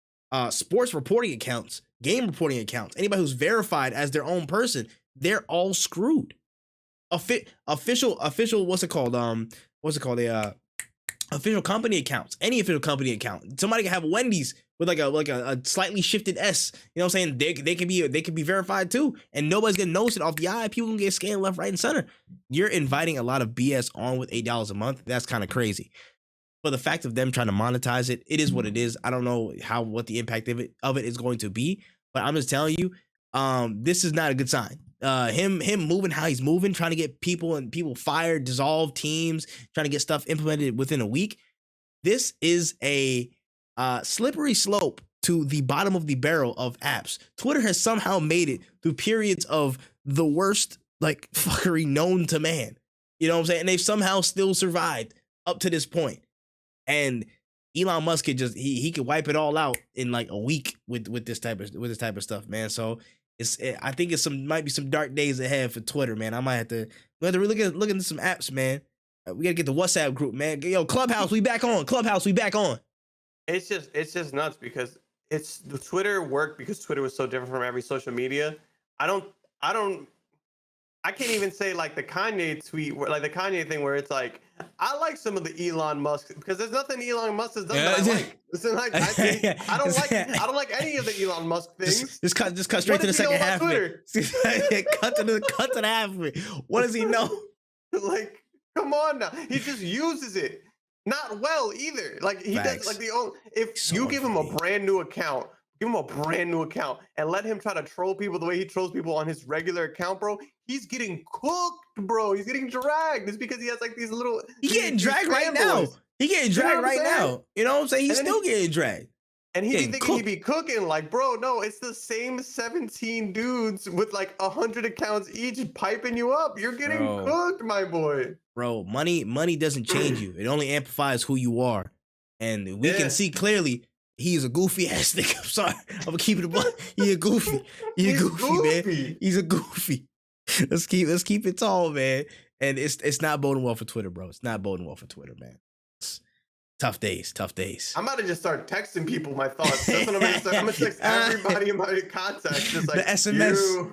sports reporting accounts, game reporting accounts. Anybody who's verified as their own person, they're all screwed. Official what's it called official company accounts, any official company account. Somebody can have WenEazy with like a slightly shifted S, you know what I'm saying? They can be verified too, and nobody's gonna notice it off the eye. People can get scanned left, right, and center. You're inviting a lot of BS on with $8 a month. That's kind of crazy. But the fact of them trying to monetize it, it is what it is. I don't know what the impact of it is going to be, but I'm just telling you, this is not a good sign. Him moving how he's moving, trying to get people fired, dissolve teams, trying to get stuff implemented within a week. This is a slippery slope to the bottom of the barrel of apps. Twitter has somehow made it through periods of the worst like fuckery known to man. You know what I'm saying? And they've somehow still survived up to this point. And Elon Musk could just he could wipe it all out in like a week with this type of stuff, man. So I think might be some dark days ahead for Twitter, man. I might have to really look into some apps, man. We gotta get the WhatsApp group, man. Yo, Clubhouse, we back on. Clubhouse, we back on. It's just nuts because it's the Twitter worked because Twitter was so different from every social media. I can't even say like the Kanye tweet, like the Kanye thing where it's like, I like some of the Elon Musk because there's nothing Elon Musk has done that I like. Listen, like I don't like any of the Elon Musk things. Just cut straight to the second half of it. cut to the half of it. What does he know? Like, come on now. He just uses it. Not well either. Like he does like if you give him a brand new account, give him a brand new account and let him try to troll people the way he trolls people on his regular account, bro. He's getting cooked, bro. He's getting dragged. It's because he has like these little. He's getting dragged right now. He getting dragged right now. You know what I'm saying? He's still getting dragged. And he be thinking he be cooking. Like, bro, no, it's the same 17 dudes with like 100 accounts each piping you up. You're getting cooked, my boy. Bro, money doesn't change you. It only amplifies who you are. And we can see clearly he's a goofy ass nigga. I'm sorry. I'm gonna keep it a buck. He a goofy. He's goofy, man. He's a goofy. Let's keep it tall, man. And it's not boding well for Twitter, bro. It's not boding well for Twitter, man. It's tough days. I'm about to just start texting people my thoughts. That's what I'm gonna start. I'm gonna text everybody in my contacts. Just like the SMS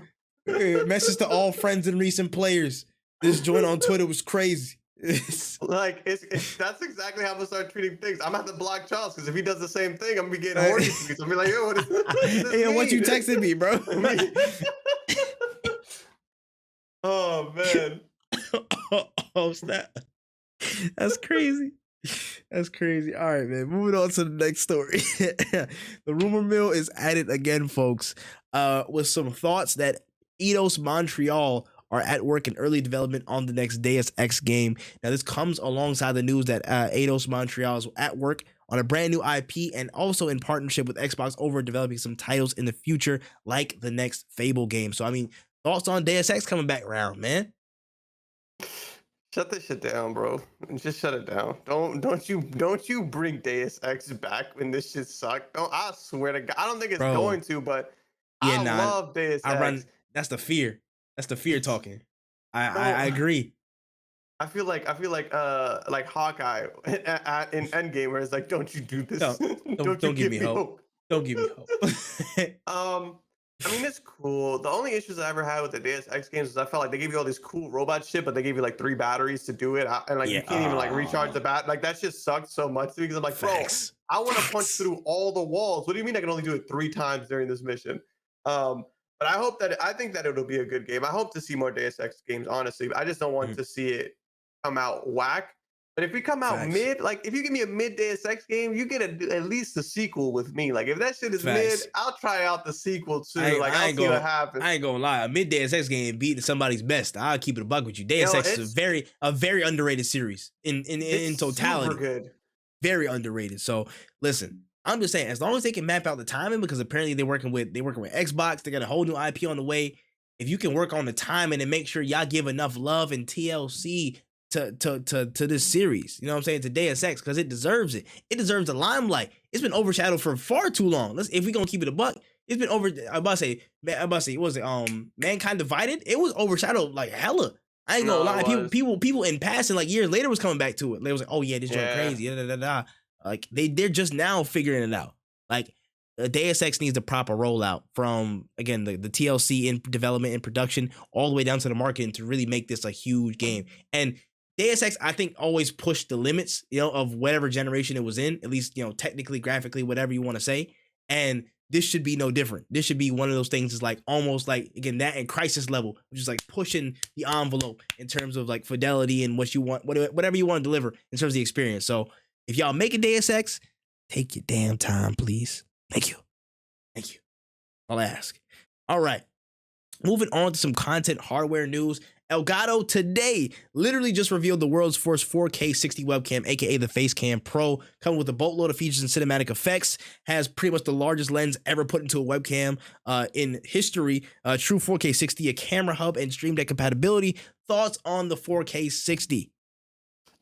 message to all friends and recent players. This joint on Twitter was crazy. Like that's exactly how I'm gonna start treating things. I'm gonna have to block Charles because if he does the same thing, I'm gonna be getting horny tweets. I'm gonna be like, yo, what you texted me, bro? Oh man. Oh snap. That's crazy. That's crazy. All right, man. Moving on to the next story. The rumor mill is at it again, folks, with some thoughts that Eidos Montreal are at work in early development on the next Deus Ex game. Now, this comes alongside the news that Eidos Montreal is at work on a brand new IP and also in partnership with Xbox over developing some titles in the future, like the next Fable game. So, I mean, thoughts on Deus Ex coming back around, man? Shut this shit down, bro. Just shut it down. Don't you bring Deus Ex back when this shit sucked. I swear to God, I don't think it's going to, but I love Deus Ex. That's the fear. That's the fear talking. I agree. I feel like Hawkeye in Endgame, where it's like, don't you do this? Don't give me hope. Don't give me hope. I mean, it's cool. The only issues I ever had with the Deus Ex games is I felt like they gave you all this cool robot shit, but they gave you like 3 batteries to do it, and like you can't even like recharge the bat. Like that just sucked so much to me because I'm like, bro, I want to punch through all the walls. What do you mean I can only do it 3 times during this mission? But I think that it'll be a good game. I hope to see more Deus Ex games, honestly. I just don't want to see it come out whack. But if we come out mid, like if you give me a mid Deus Ex game, you get at least a sequel with me. Like if that shit is mid, I'll try out the sequel too. I'll see what happens. I ain't gonna lie, a mid Deus Ex game beating somebody's best. I'll keep it a buck with you. Deus Ex is a very underrated series in totality. Super good. Very underrated. So listen, I'm just saying, as long as they can map out the timing, because apparently they're working with Xbox, they got a whole new IP on the way. If you can work on the timing and make sure y'all give enough love and TLC to this series, you know what I'm saying, to Deus Ex, because it deserves it. It deserves the limelight. It's been overshadowed for far too long. If we gonna keep it a buck, it's been I'm about to say, what was it? Mankind Divided. It was overshadowed like hella. I ain't gonna lie. People in passing like years later was coming back to it. They was like, oh yeah, this joint crazy. Like they're just now figuring it out. Like Deus Ex needs a proper rollout from, again, the TLC in development and production all the way down to the marketing to really make this a huge game. And Deus Ex, I think, always pushed the limits, of whatever generation it was in, at least, technically, graphically, whatever you want to say. And this should be no different. This should be one of those things is like almost like, again, that in Crisis level, which is like pushing the envelope in terms of like fidelity and what you want, whatever you want to deliver in terms of the experience. So if y'all make a Deus Ex, take your damn time, please. Thank you. I'll ask. All right. Moving on to some content hardware news. Elgato today literally just revealed the world's first 4K 60 webcam, aka the Facecam Pro, coming with a boatload of features and cinematic effects. Has pretty much the largest lens ever put into a webcam in history. True 4K 60, a camera hub, and Stream Deck compatibility. Thoughts on the 4K 60?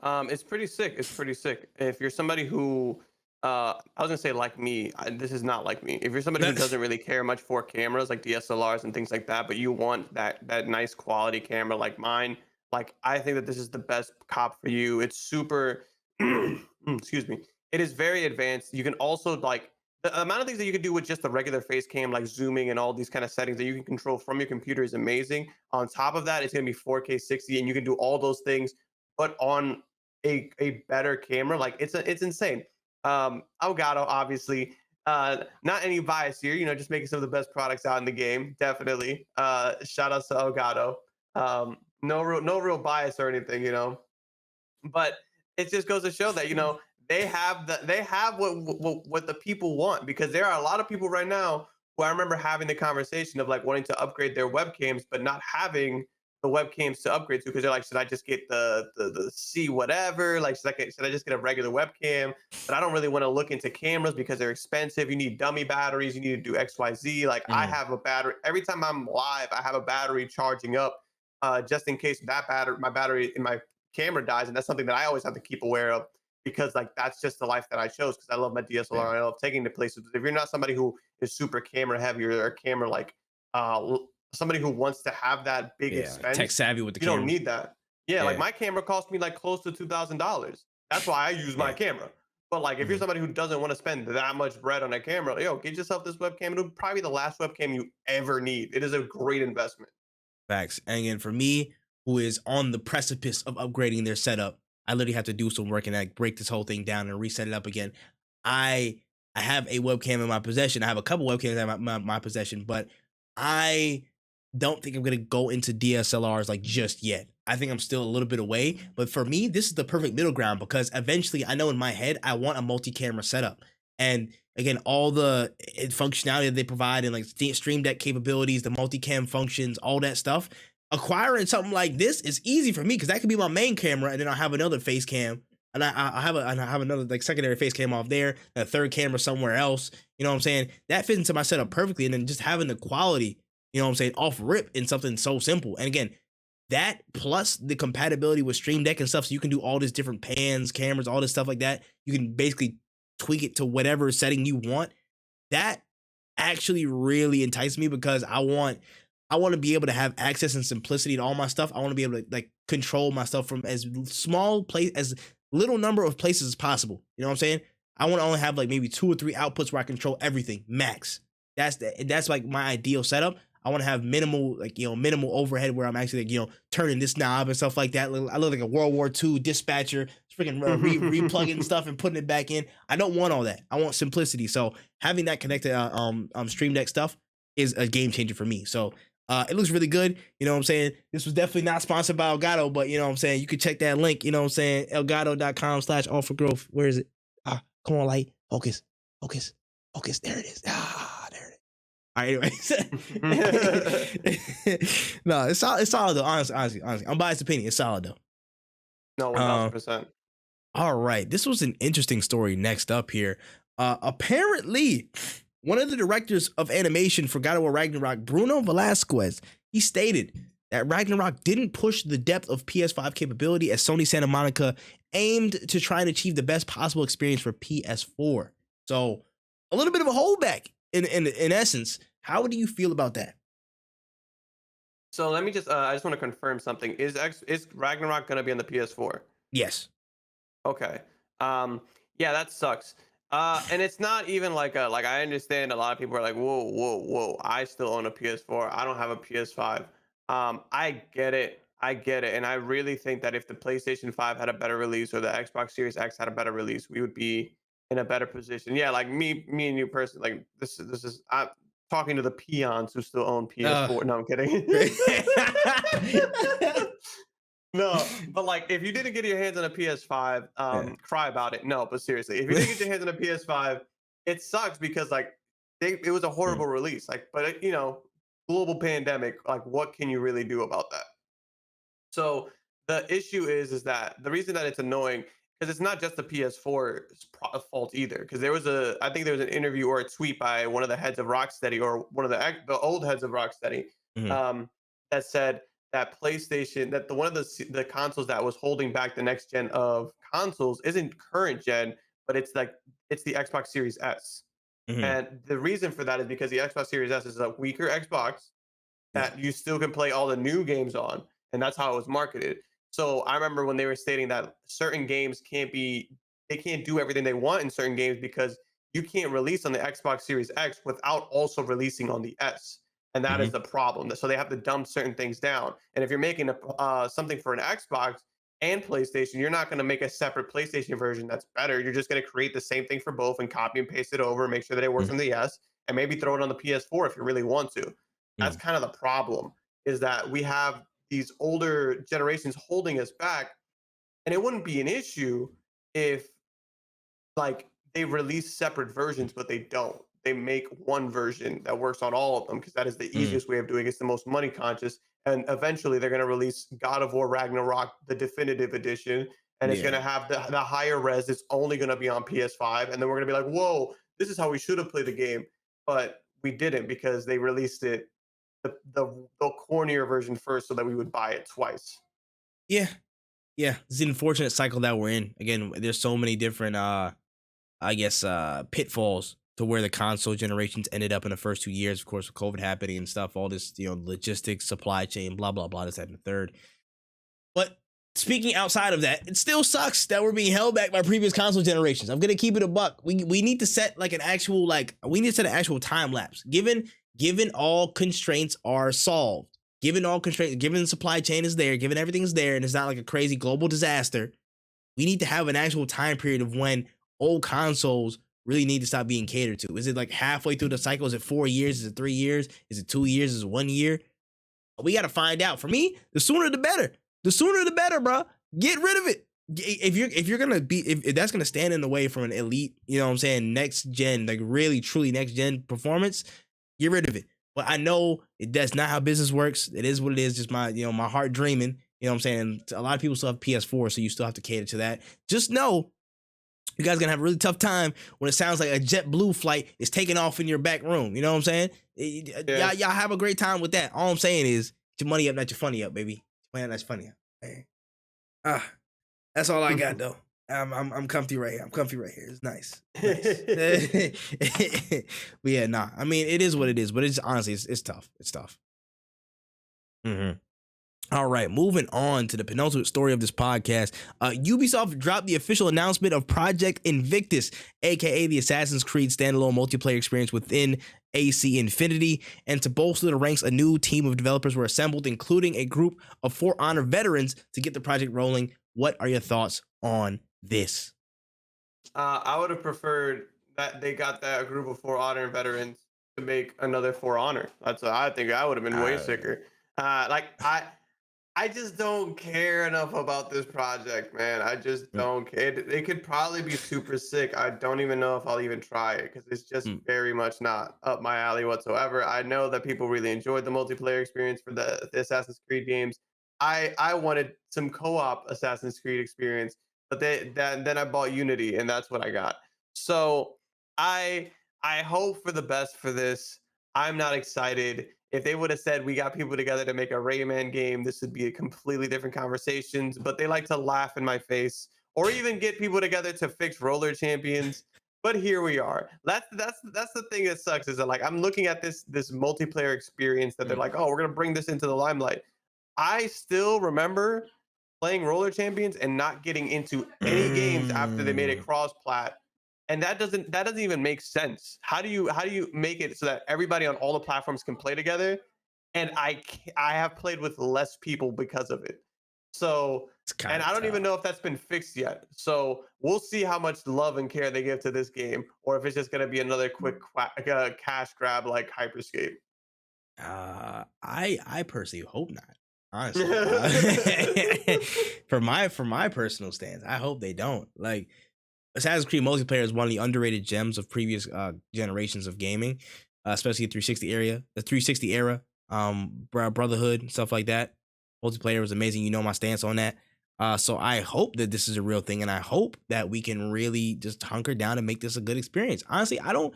It's pretty sick. It's pretty sick. If you're somebody who, I was gonna say like me, this is not like me. If you're somebody who doesn't really care much for cameras like DSLRs and things like that, but you want that nice quality camera like mine, like I think that this is the best cop for you. It's super, excuse me. It is very advanced. You can also like the amount of things that you can do with just the regular face cam, like zooming and all these kind of settings that you can control from your computer is amazing. On top of that, it's gonna be 4K 60, and you can do all those things, but on a better camera. Like it's insane. Elgato, obviously, not any bias here, just making some of the best products out in the game. Definitely. Shout out to Elgato. No real bias or anything, but it just goes to show that they have what the people want, because there are a lot of people right now who I remember having the conversation of like wanting to upgrade their webcams but not having the webcams to upgrade to, because they're like, should I just get the C whatever, like should I just get a regular webcam, but I don't really want to look into cameras because they're expensive. You need dummy batteries, you need to do XYZ. Like I have a battery every time I'm live, I have a battery charging up, just in case my battery in my camera dies, and that's something that I always have to keep aware of, because like that's just the life that I chose, because I love my DSLR and I love taking to places. If you're not somebody who is super camera heavy or camera like somebody who wants to have that big expense, tech savvy with the you camera. don't need that. Yeah, like my camera cost me like close to $2,000. That's why I use my camera. But like if you're somebody who doesn't want to spend that much bread on a camera, get yourself this webcam. It'll probably be the last webcam you ever need. It is a great investment. Facts. And again, for me, who is on the precipice of upgrading their setup, I literally have to do some work and like break this whole thing down and reset it up again. I have a webcam in my possession. I have a couple webcams in my possession, but I don't think I'm gonna go into DSLRs like just yet. I think I'm still a little bit away. But for me, this is the perfect middle ground, because eventually I know in my head I want a multi-camera setup. And again, all the functionality that they provide and like Stream Deck capabilities, the multicam functions, all that stuff. Acquiring something like this is easy for me, because that could be my main camera, and then I'll have another face cam, and I have another like secondary face cam off there, a third camera somewhere else. You know what I'm saying? That fits into my setup perfectly, and then just having the quality, you know what I'm saying, off rip in something so simple. And again, that plus the compatibility with Stream Deck and stuff, so you can do all these different pans, cameras, all this stuff like that. You can basically tweak it to whatever setting you want. That actually really enticed me, because I want to be able to have access and simplicity to all my stuff. I want to be able to like control my stuff from as little number of places as possible. You know what I'm saying? I want to only have like maybe 2 or 3 outputs where I control everything max. That's like my ideal setup. I want to have minimal overhead where I'm actually like, turning this knob and stuff like that. I look like a World War II dispatcher, freaking replugging stuff and putting it back in. I don't want all that. I want simplicity. So having that connected Stream Deck stuff is a game changer for me. So it looks really good. You know what I'm saying? This was definitely not sponsored by Elgato, but you know what I'm saying? You can check that link, you know what I'm saying? Elgato.com/all4growth. Where is it? Come on, light. Focus. There it is. There it is. All right, anyways. No, it's solid though. Honestly. Unbiased opinion. It's solid though. No, 1,000%. All right. This was an interesting story next up here. Apparently, one of the directors of animation for God of War Ragnarok, Bruno Velasquez, he stated that Ragnarok didn't push the depth of PS5 capability as Sony Santa Monica aimed to try and achieve the best possible experience for PS4. So a little bit of a holdback in essence. How do you feel about that? So let me I just want to confirm something. Is Ragnarok going to be on the PS4? Yes. Okay. Yeah, that sucks. And it's not even like I understand a lot of people are like, whoa. I still own a PS4. I don't have a PS5. I get it. And I really think that if the PlayStation 5 had a better release, or the Xbox Series X had a better release, we would be in a better position. Yeah, like me and you personally, like this is I'm talking to the peons who still own PS4. No, I'm kidding. No, but like if you didn't get your hands on a PS5, cry about it. No, but seriously, if you didn't get your hands on a PS5, it sucks, because like it was a horrible release. Like, but global pandemic, like what can you really do about that? So the issue is that the reason that it's annoying because it's not just the PS4's fault either. Because I think there was an interview or a tweet by one of the heads of Rocksteady or one of the old heads of Rocksteady Mhm. um, that said that PlayStation, that one of the consoles that was holding back the next gen of consoles isn't current gen, but it's the Xbox Series S. Mhm. And the reason for that is because the Xbox Series S is a weaker Xbox Yeah. that you still can play all the new games on, and that's how it was marketed. So I remember when they were stating that certain games they can't do everything they want in certain games because you can't release on the Xbox Series X without also releasing on the S, and that is Mhm. the problem. So they have to dumb certain things down. And if you're making something for an Xbox and PlayStation, you're not going to make a separate PlayStation version that's better. You're just going to create the same thing for both and copy and paste it over, make sure that it works Mhm. on the S, and maybe throw it on the PS4 if you really want to. That's Mhm. kind of the problem, is that we have these older generations holding us back, and it wouldn't be an issue if like they release separate versions, but they don't. They make one version that works on all of them because that is the Mhm. easiest way of doing it. It's the most money conscious. And eventually they're going to release God of War Ragnarok, the definitive edition, and it's going Yeah. to have the higher res. It's only going to be on PS5. And then we're going to be like, whoa, this is how we should have played the game. But we didn't because they released it, the cornier version first so that we would buy it twice. Yeah. Yeah. It's an unfortunate cycle that we're in. Again, there's so many different I guess pitfalls to where the console generations ended up in the first 2 years, of course, with COVID happening and stuff, all this, logistics, supply chain, blah, blah, blah, this, that, and the third. But speaking outside of that, it still sucks that we're being held back by previous console generations. I'm gonna keep it a buck. We need to set like an actual we need to set an actual time lapse. Given all constraints are solved, given all constraints, given the supply chain is there, given everything's there, and it's not like a crazy global disaster, we need to have an actual time period of when old consoles really need to stop being catered to. Is it like halfway through the cycle? Is it 4 years? Is it 3 years? Is it 2 years? Is it 1 year? We got to find out. For me, the sooner the better. The sooner the better, bro. Get rid of it. If you're gonna be if that's gonna stand in the way from an elite, you know what I'm saying, next gen, like really truly next gen performance, get rid of it. But I know that's not how business works. It is what it is. Just my heart dreaming. You know what I'm saying? A lot of people still have PS4, so you still have to cater to that. Just know you guys are gonna have a really tough time when it sounds like a JetBlue flight is taking off in your back room. You know what I'm saying? Yeah. Y'all have a great time with that. All I'm saying is, get your money up, not your funny up, baby. Man, that's funny up. Man. Ah, that's all I got though. I'm comfy right here. I'm comfy right here. It's nice. Nice. But yeah, nah. I mean, it is what it is. But it's honestly, it's tough. It's tough. Mm-hmm. All right, moving on to the penultimate story of this podcast. Ubisoft dropped the official announcement of Project Invictus, aka the Assassin's Creed standalone multiplayer experience within AC Infinity. And to bolster the ranks, a new team of developers were assembled, including a group of For Honor veterans to get the project rolling. What are your thoughts on this? I would have preferred that they got that group of For Honor veterans to make another For Honor. I think I would have been way Uh, sicker. Like I just don't care enough about this project, man. I just mm, don't care. It could probably be super sick. I don't even know if I'll even try it because it's just mm, very much not up my alley whatsoever. I know that people really enjoyed the multiplayer experience for the Assassin's Creed games. I wanted some co-op Assassin's Creed experience, but then I bought Unity and that's what I got. So I I hope for the best for this. I'm not excited. If they would have said we got people together to make a Rayman game, this would be a completely different conversations. But they like to laugh in my face, or even get people together to fix Roller Champions. But here we are. That's the thing that sucks is that like I'm looking at this multiplayer experience that they're mm, like, oh, we're gonna bring this into the limelight. I still remember playing Roller Champions and not getting into any games after they made it mm. cross-plat, and that doesn't even make sense. How do you make it so that everybody on all the platforms can play together? And I have played with less people because of it. So, It's kind and of I don't even tough. know if that's been fixed yet. So we'll see how much love and care they give to this game, or if it's just going to be another quick cash grab like Hyperscape. I personally hope not. Honestly, for my personal stance, I hope they don't. Like Assassin's Creed multiplayer is one of the underrated gems of previous generations of gaming, especially the 360 era. Brotherhood, stuff like that. Multiplayer was amazing. You know my stance on that. So I hope that this is a real thing, and I hope that we can really just hunker down and make this a good experience. Honestly, I don't.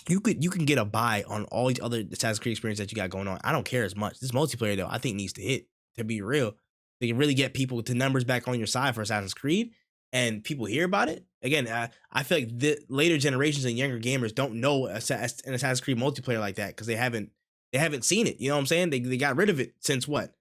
You can get a buy on all these other Assassin's Creed experiences that you got going on. I don't care as much. This multiplayer though, I think needs to hit, to be real. They can really get people to numbers back on your side for Assassin's Creed, and people hear about it. Again, I feel like the later generations and younger gamers don't know an Assassin's Creed multiplayer like that because they haven't seen it. You know what I'm saying? They got rid of it since what?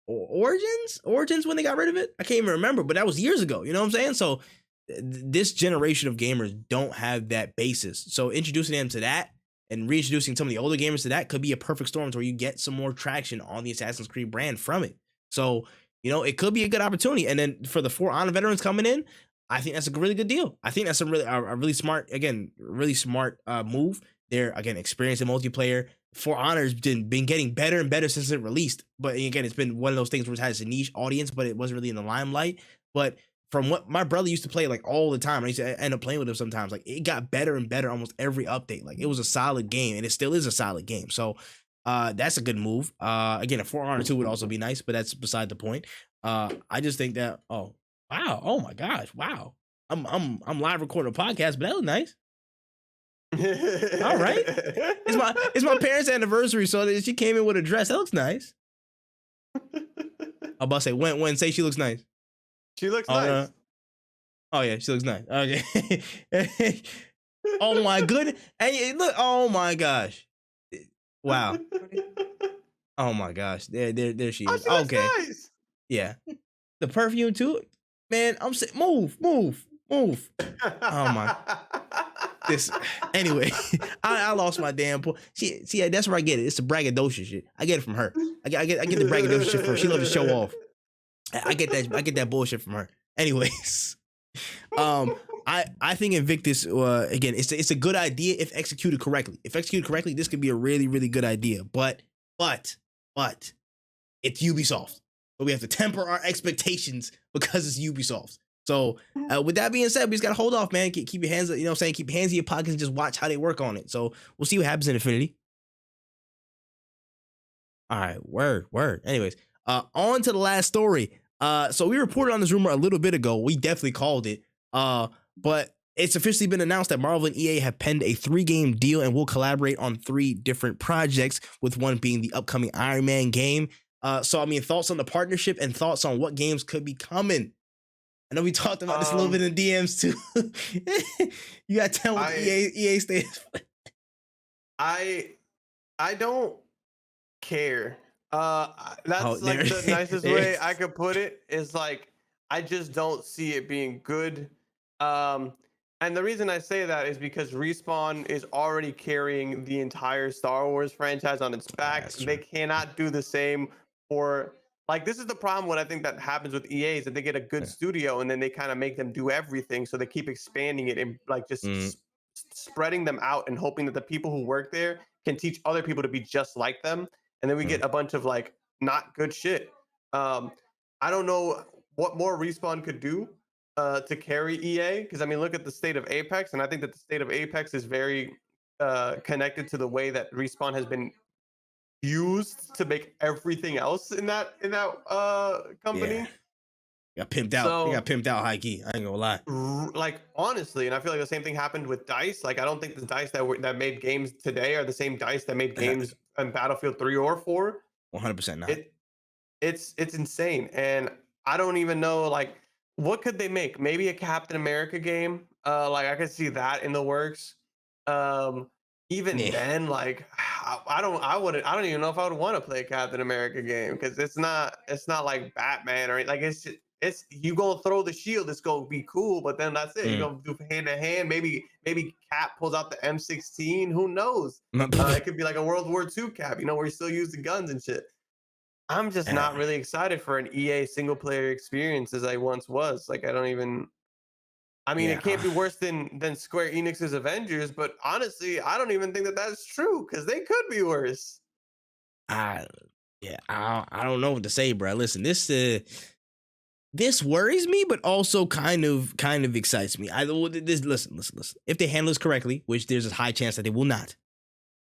Origins when they got rid of it? I can't even remember, but that was years ago. You know what I'm saying? So this generation of gamers don't have that basis. So introducing them to that and reintroducing some of the older gamers to that could be a perfect storm where you get some more traction on the Assassin's Creed brand from it. So, you know, it could be a good opportunity. And then for the For Honor veterans coming in, I think that's a really good deal. I think that's a really smart move. They're, again, experienced in multiplayer. For Honor's been getting better and better since it released. But again, it's been one of those things where it has a niche audience, but it wasn't really in the limelight. But from what my brother used to play like all the time, I used to end up playing with him sometimes. Like it got better and better almost every update. Like it was a solid game, and it still is a solid game. So that's a good move. Again, a For Honor 2 would also be nice, but that's beside the point. I just think that wow, oh my gosh, wow. I'm live recording a podcast, but that was nice. All right, it's my parents' anniversary, so she came in with a dress. That looks nice. I'm about to say when say she looks nice. She looks nice. Oh yeah, she looks nice. Okay. Oh my goodness. And look, oh my gosh. Wow. Oh my gosh. There she is. Oh, okay. Nice. Yeah. The perfume too. Man, I'm saying move. Oh my. This anyway. I lost my damn point. See, that's where I get it. It's the braggadocious shit. I get it from her. I get the braggadocious shit from her. She loves to show off. I get that bullshit from her. Anyways, I think Invictus again, it's a good idea if executed correctly. If executed correctly, this could be a really, really good idea. But it's Ubisoft, so we have to temper our expectations because it's Ubisoft. So with that being said, we just gotta hold off, man. Keep your hands, you know what I'm saying? Keep your hands in your pockets and just watch how they work on it. So we'll see what happens in Infinity. All right, word. Anyways. On to the last story. So we reported on this rumor a little bit ago. We definitely called it. But it's officially been announced that Marvel and EA have penned a 3-game deal and will collaborate on 3 different projects, with one being the upcoming Iron Man game. So I mean, thoughts on the partnership and thoughts on what games could be coming. I know we talked about this a little bit in DMs too. You gotta tell me what EA stands for. I don't care. That's like the nicest way I could put it, is like I just don't see it being good. And the reason I say that is because Respawn is already carrying the entire Star Wars franchise on its back. They cannot do the same for, like, this is the problem. What I think that happens with EA is that they get a good studio and then they kind of make them do everything, so they keep expanding it and like just spreading them out and hoping that the people who work there can teach other people to be just like them. And then we get a bunch of like not good shit. I don't know what more Respawn could do to carry EA, because I mean, look at the state of Apex, and I think that the state of Apex is very connected to the way that Respawn has been used to make everything else in that company. Yeah. Got pimped out. So, they got pimped out high key. I ain't gonna lie. Like honestly, and I feel like the same thing happened with DICE. Like I don't think the DICE that made games today are the same DICE that made games in Battlefield 3 or 4. 100% not. It's insane, and I don't even know like what could they make? Maybe a Captain America game. Like I could see that in the works. Even then, like I don't even know if I would want to play a Captain America game, because it's not like Batman or like it's you gonna throw the shield, it's gonna be cool, but then that's it. You're gonna do hand to hand. Maybe Cap pulls out the M16. Who knows? It could be like a World War II Cap, where he still used the guns and shit. I'm just not really excited for an EA single player experience as I once was. Like I mean, it can't be worse than Square Enix's Avengers, but honestly, I don't even think that that's true, because they could be worse. I don't know what to say, bro. Listen, this worries me, but also kind of excites me. Listen. If they handle this correctly, which there's a high chance that they will not,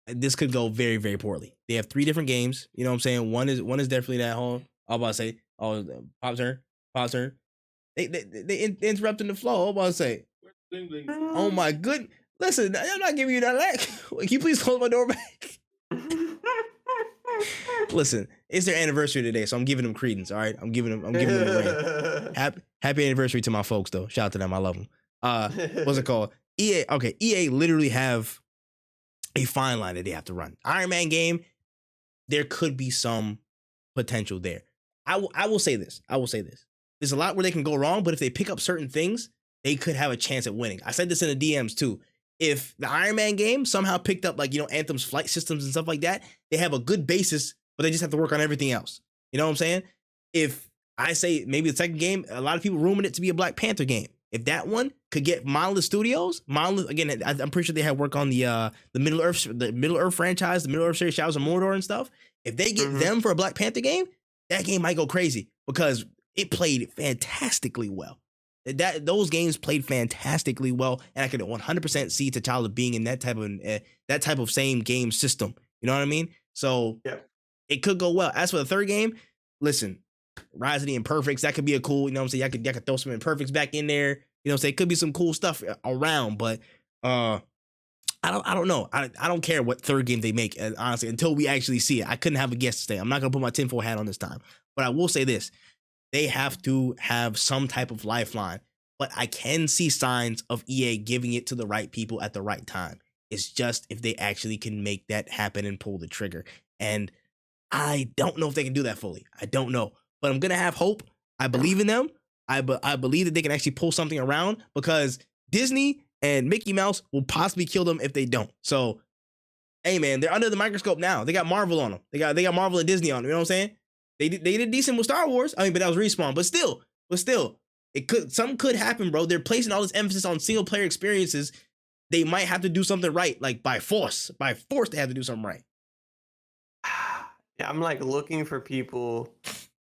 this could go very, very poorly. They have 3 different games. You know what I'm saying? One is definitely that home. I'm about to say, Pop's turn. They interrupting the flow. I'm about to say, oh my goodness. Listen, I'm not giving you that lack. Can you please close my door back? Listen, it's their anniversary today, so I'm giving them credence. All right, I'm giving them a ring. Happy anniversary to my folks, though. Shout out to them. I love them. What's it called? EA. Okay, EA literally have a fine line that they have to run. Iron Man game, there could be some potential there. I will say this. There's a lot where they can go wrong, but if they pick up certain things, they could have a chance at winning. I said this in the DMs too. If the Iron Man game somehow picked up, like, Anthem's flight systems and stuff like that, they have a good basis, but they just have to work on everything else. You know what I'm saying? If I say maybe the second game, a lot of people rumored it to be a Black Panther game. If that one could get Monolith Studios, again, I'm pretty sure they have work on the Middle Earth franchise, the Middle Earth series, Shadows of Mordor and stuff. If they get them for a Black Panther game, that game might go crazy because it played fantastically well. Those games played fantastically well, and I could 100% see T'Challa being in that type of same game system. You know what I mean? So yeah, it could go well. As for the third game, listen, Rise of the Imperfects, that could be a cool, you know what I'm saying? I could throw some Imperfects back in there. You know what I'm saying? It could be some cool stuff around, but I don't know. I don't care what third game they make, honestly, until we actually see it. I couldn't have a guess today. I'm not gonna put my tinfoil hat on this time. But I will say this. They have to have some type of lifeline. But I can see signs of EA giving it to the right people at the right time. It's just if they actually can make that happen and pull the trigger. And I don't know if they can do that fully. I don't know. But I'm going to have hope. I believe in them. I believe that they can actually pull something around because Disney and Mickey Mouse will possibly kill them if they don't. So, hey, man, they're under the microscope now. They got Marvel on them. They got Marvel and Disney on them. You know what I'm saying? They did decent with Star Wars. I mean, but that was Respawn. But still, something could happen, bro. They're placing all this emphasis on single player experiences. They might have to do something right, like by force. By force, they have to do something right. Yeah, I'm like looking for people.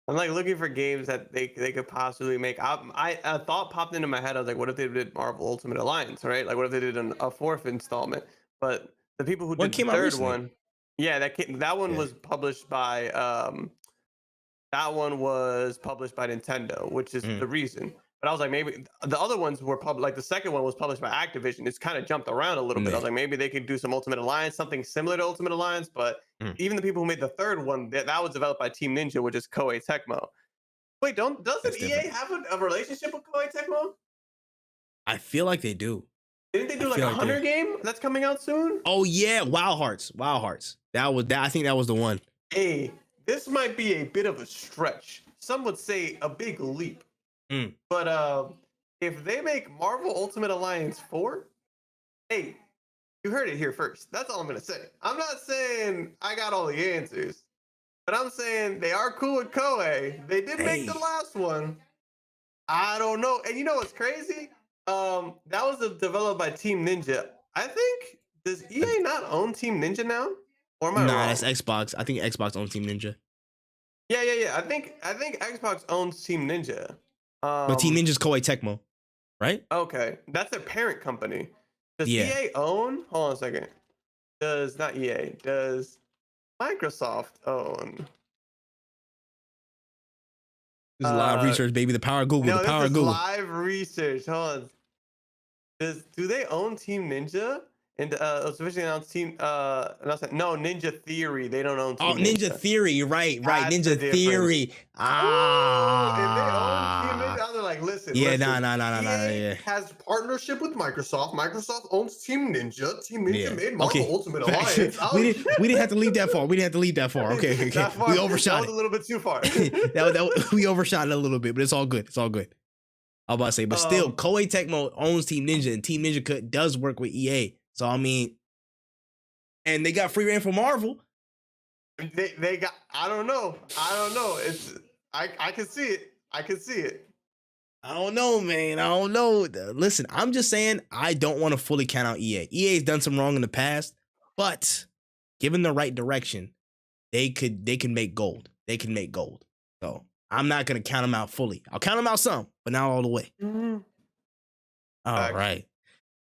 I'm like looking for games that they could possibly make. A thought popped into my head. I was like, what if they did Marvel Ultimate Alliance, right? Like, what if they did a 4th installment? But the people who did the 3rd one, yeah, that one was published by that one was published by Nintendo, which is the reason. But I was like, maybe the other ones were published. Like the second one was published by Activision. It's kind of jumped around a little bit. I was like, maybe they could do some Ultimate Alliance, something similar to Ultimate Alliance. But even the people who made the 3rd one, that was developed by Team Ninja, which is Koei Tecmo. Wait, doesn't EA have a relationship with Koei Tecmo? I feel like they do. Didn't they do like a Hunter game that's coming out soon? Oh yeah, Wild Hearts. I think that was the one. Hey, this might be a bit of a stretch. Some would say a big leap. But if they make Marvel Ultimate Alliance 4, hey, you heard it here first. That's all I'm gonna say. I'm not saying I got all the answers, but I'm saying they are cool with Koei. They did make the last one. I don't know. And you know what's crazy? That was developed by Team Ninja. I think, does EA not own Team Ninja now? Or am I wrong? That's Xbox. I think Xbox owns Team Ninja. Yeah. I think Xbox owns Team Ninja. But Team Ninja's Koei Tecmo, right? Okay, that's their parent company. Does EA own? Hold on a second. Does Microsoft own? This is live research, baby. The power of Google. No, the power of Google. Live research. Hold on. Do they own Team Ninja? And officially announced Team no, Ninja Theory. They don't own Team Ninja Theory, right. Ninja Theory. If they own Team Ninja, they're like, listen. Yeah, EA has partnership with Microsoft. Microsoft owns Team Ninja. Team Ninja made Marvel Ultimate Alliance. We didn't have to leave that far. Okay. We overshot it. That was a little bit too far. We overshot it a little bit, but it's all good. I'm about to say, but still, Koei Tecmo owns Team Ninja, and Team Ninja does work with EA. So I mean, and they got free reign for Marvel. They got. I don't know. It's I can see it. I don't know, man. I don't know. Listen, I'm just saying I don't want to fully count out EA. EA's done some wrong in the past, but given the right direction, they can make gold. So I'm not gonna count them out fully. I'll count them out some, but not all the way. All right.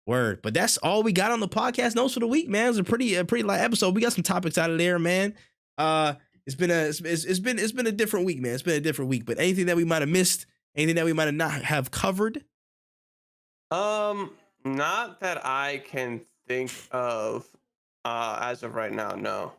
Word. But that's all we got on the podcast notes for the week, man. It was a pretty light episode. We got some topics out of there, man. It's been a different week, man. It's been a different week. But anything that we might have missed, anything that we might have not have covered? Not that I can think of as of right now, no.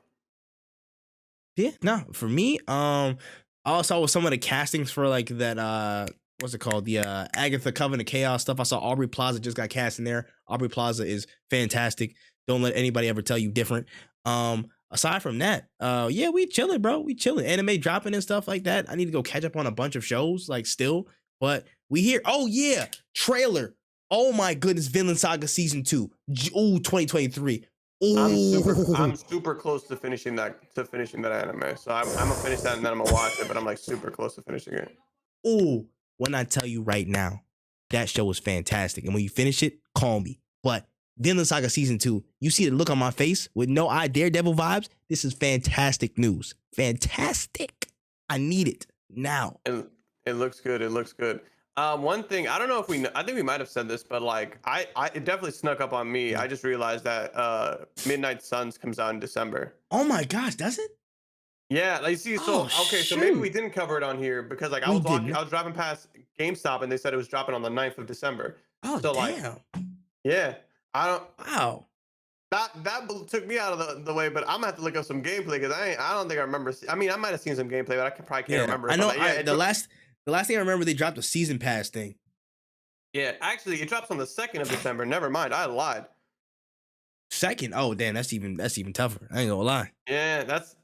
Yeah, no. For me, I also saw some of the castings for like that what's it called? The Agatha Covenant Chaos stuff. I saw Aubrey Plaza just got cast in there. Aubrey Plaza is fantastic. Don't let anybody ever tell you different. Aside from that, yeah, we chilling, bro. We chilling. Anime dropping and stuff like that. I need to go catch up on a bunch of shows, like still. But we here. Oh yeah, trailer. Oh my goodness, Vinland Saga season 2. Ooh, 2023. Ooh. I'm super close to finishing that anime. So I'm gonna finish that and then I'm gonna watch it. But I'm like super close to finishing it. Ooh, when I tell you right now, that show was fantastic. And when you finish it, call me. But Vinland Saga season 2, you see the look on my face with no eye Daredevil vibes. This is fantastic news. Fantastic. I need it now. It looks good. It looks good. One thing, I don't know if I think we might have said this, but like it definitely snuck up on me. I just realized that Midnight Suns comes out in December. Oh my gosh, does it? Yeah, like see, so so maybe we didn't cover it on here because like I was driving past GameStop and they said it was dropping on the 9th of December. Oh so, damn. Like, yeah. Wow. That took me out of the way, but I'm gonna have to look up some gameplay because I don't think I remember. I mean, I might have seen some gameplay, but I probably can't remember. I know. Like, the last thing I remember, they dropped a season pass thing. Yeah, actually, it drops on the 2nd of December. Never mind, I lied. 2nd? Oh damn, that's even tougher. I ain't gonna lie. Yeah, that's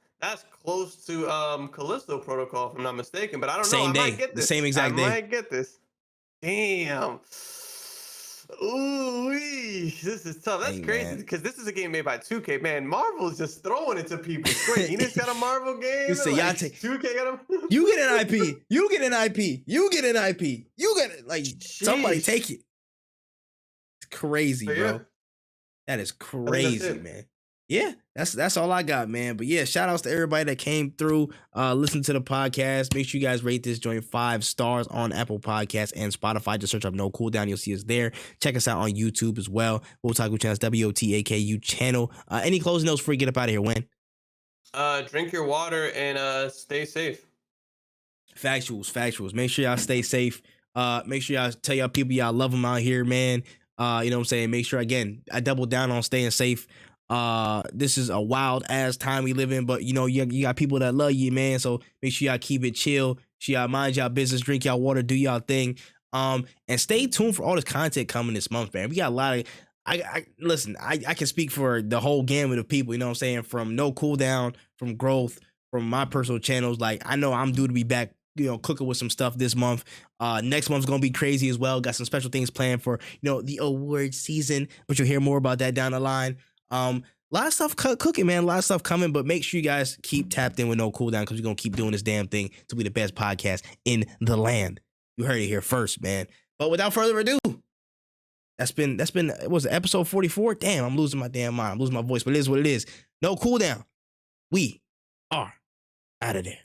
close to Callisto Protocol, if I'm not mistaken. But I don't know. Same day, I might get this. The same exact day. I might get this. Damn. Ooh, this is tough. That's crazy because this is a game made by 2K. Man, Marvel's just throwing it to people. Great, Enix got a Marvel game. You say like, 2K got them. You get an IP. You get an IP. You get an IP. You get it. Like somebody take it. It's crazy, bro. That is crazy, man. Yeah, that's all I got, man. But yeah, shout outs to everybody that came through, listen to the podcast. Make sure you guys rate this joint 5 stars on Apple Podcasts and Spotify. Just search up No Cooldown. You'll see us there. Check us out on YouTube as well. Wotaku channels, WOTAKU channel. Any closing notes before we get up out of here, Wen? Drink your water and stay safe. Factuals. Make sure y'all stay safe. Make sure y'all tell y'all people y'all love them out here, man. You know what I'm saying? Make sure, again, I double down on staying safe. This is a wild ass time we live in, but you know, you got people that love you, man. So make sure y'all keep it chill. Sure y'all mind y'all business, drink y'all water, do y'all thing. And stay tuned for all this content coming this month, man. We got a lot of listen, I can speak for the whole gamut of people, you know what I'm saying? From No Cooldown, from Growth, from my personal channels. Like, I know I'm due to be back, you know, cooking with some stuff this month. Next month's gonna be crazy as well. Got some special things planned for, you know, the award season, but you'll hear more about that down the line. A lot of stuff cooking, man. A lot of stuff coming, but make sure you guys keep tapped in with No Cooldown because we're gonna keep doing this damn thing to be the best podcast in the land. You heard it here first, man. But without further ado, that's been it was episode 44. Damn, I'm losing my damn mind. I'm losing my voice, but it is what it is. No Cooldown. We are out of there.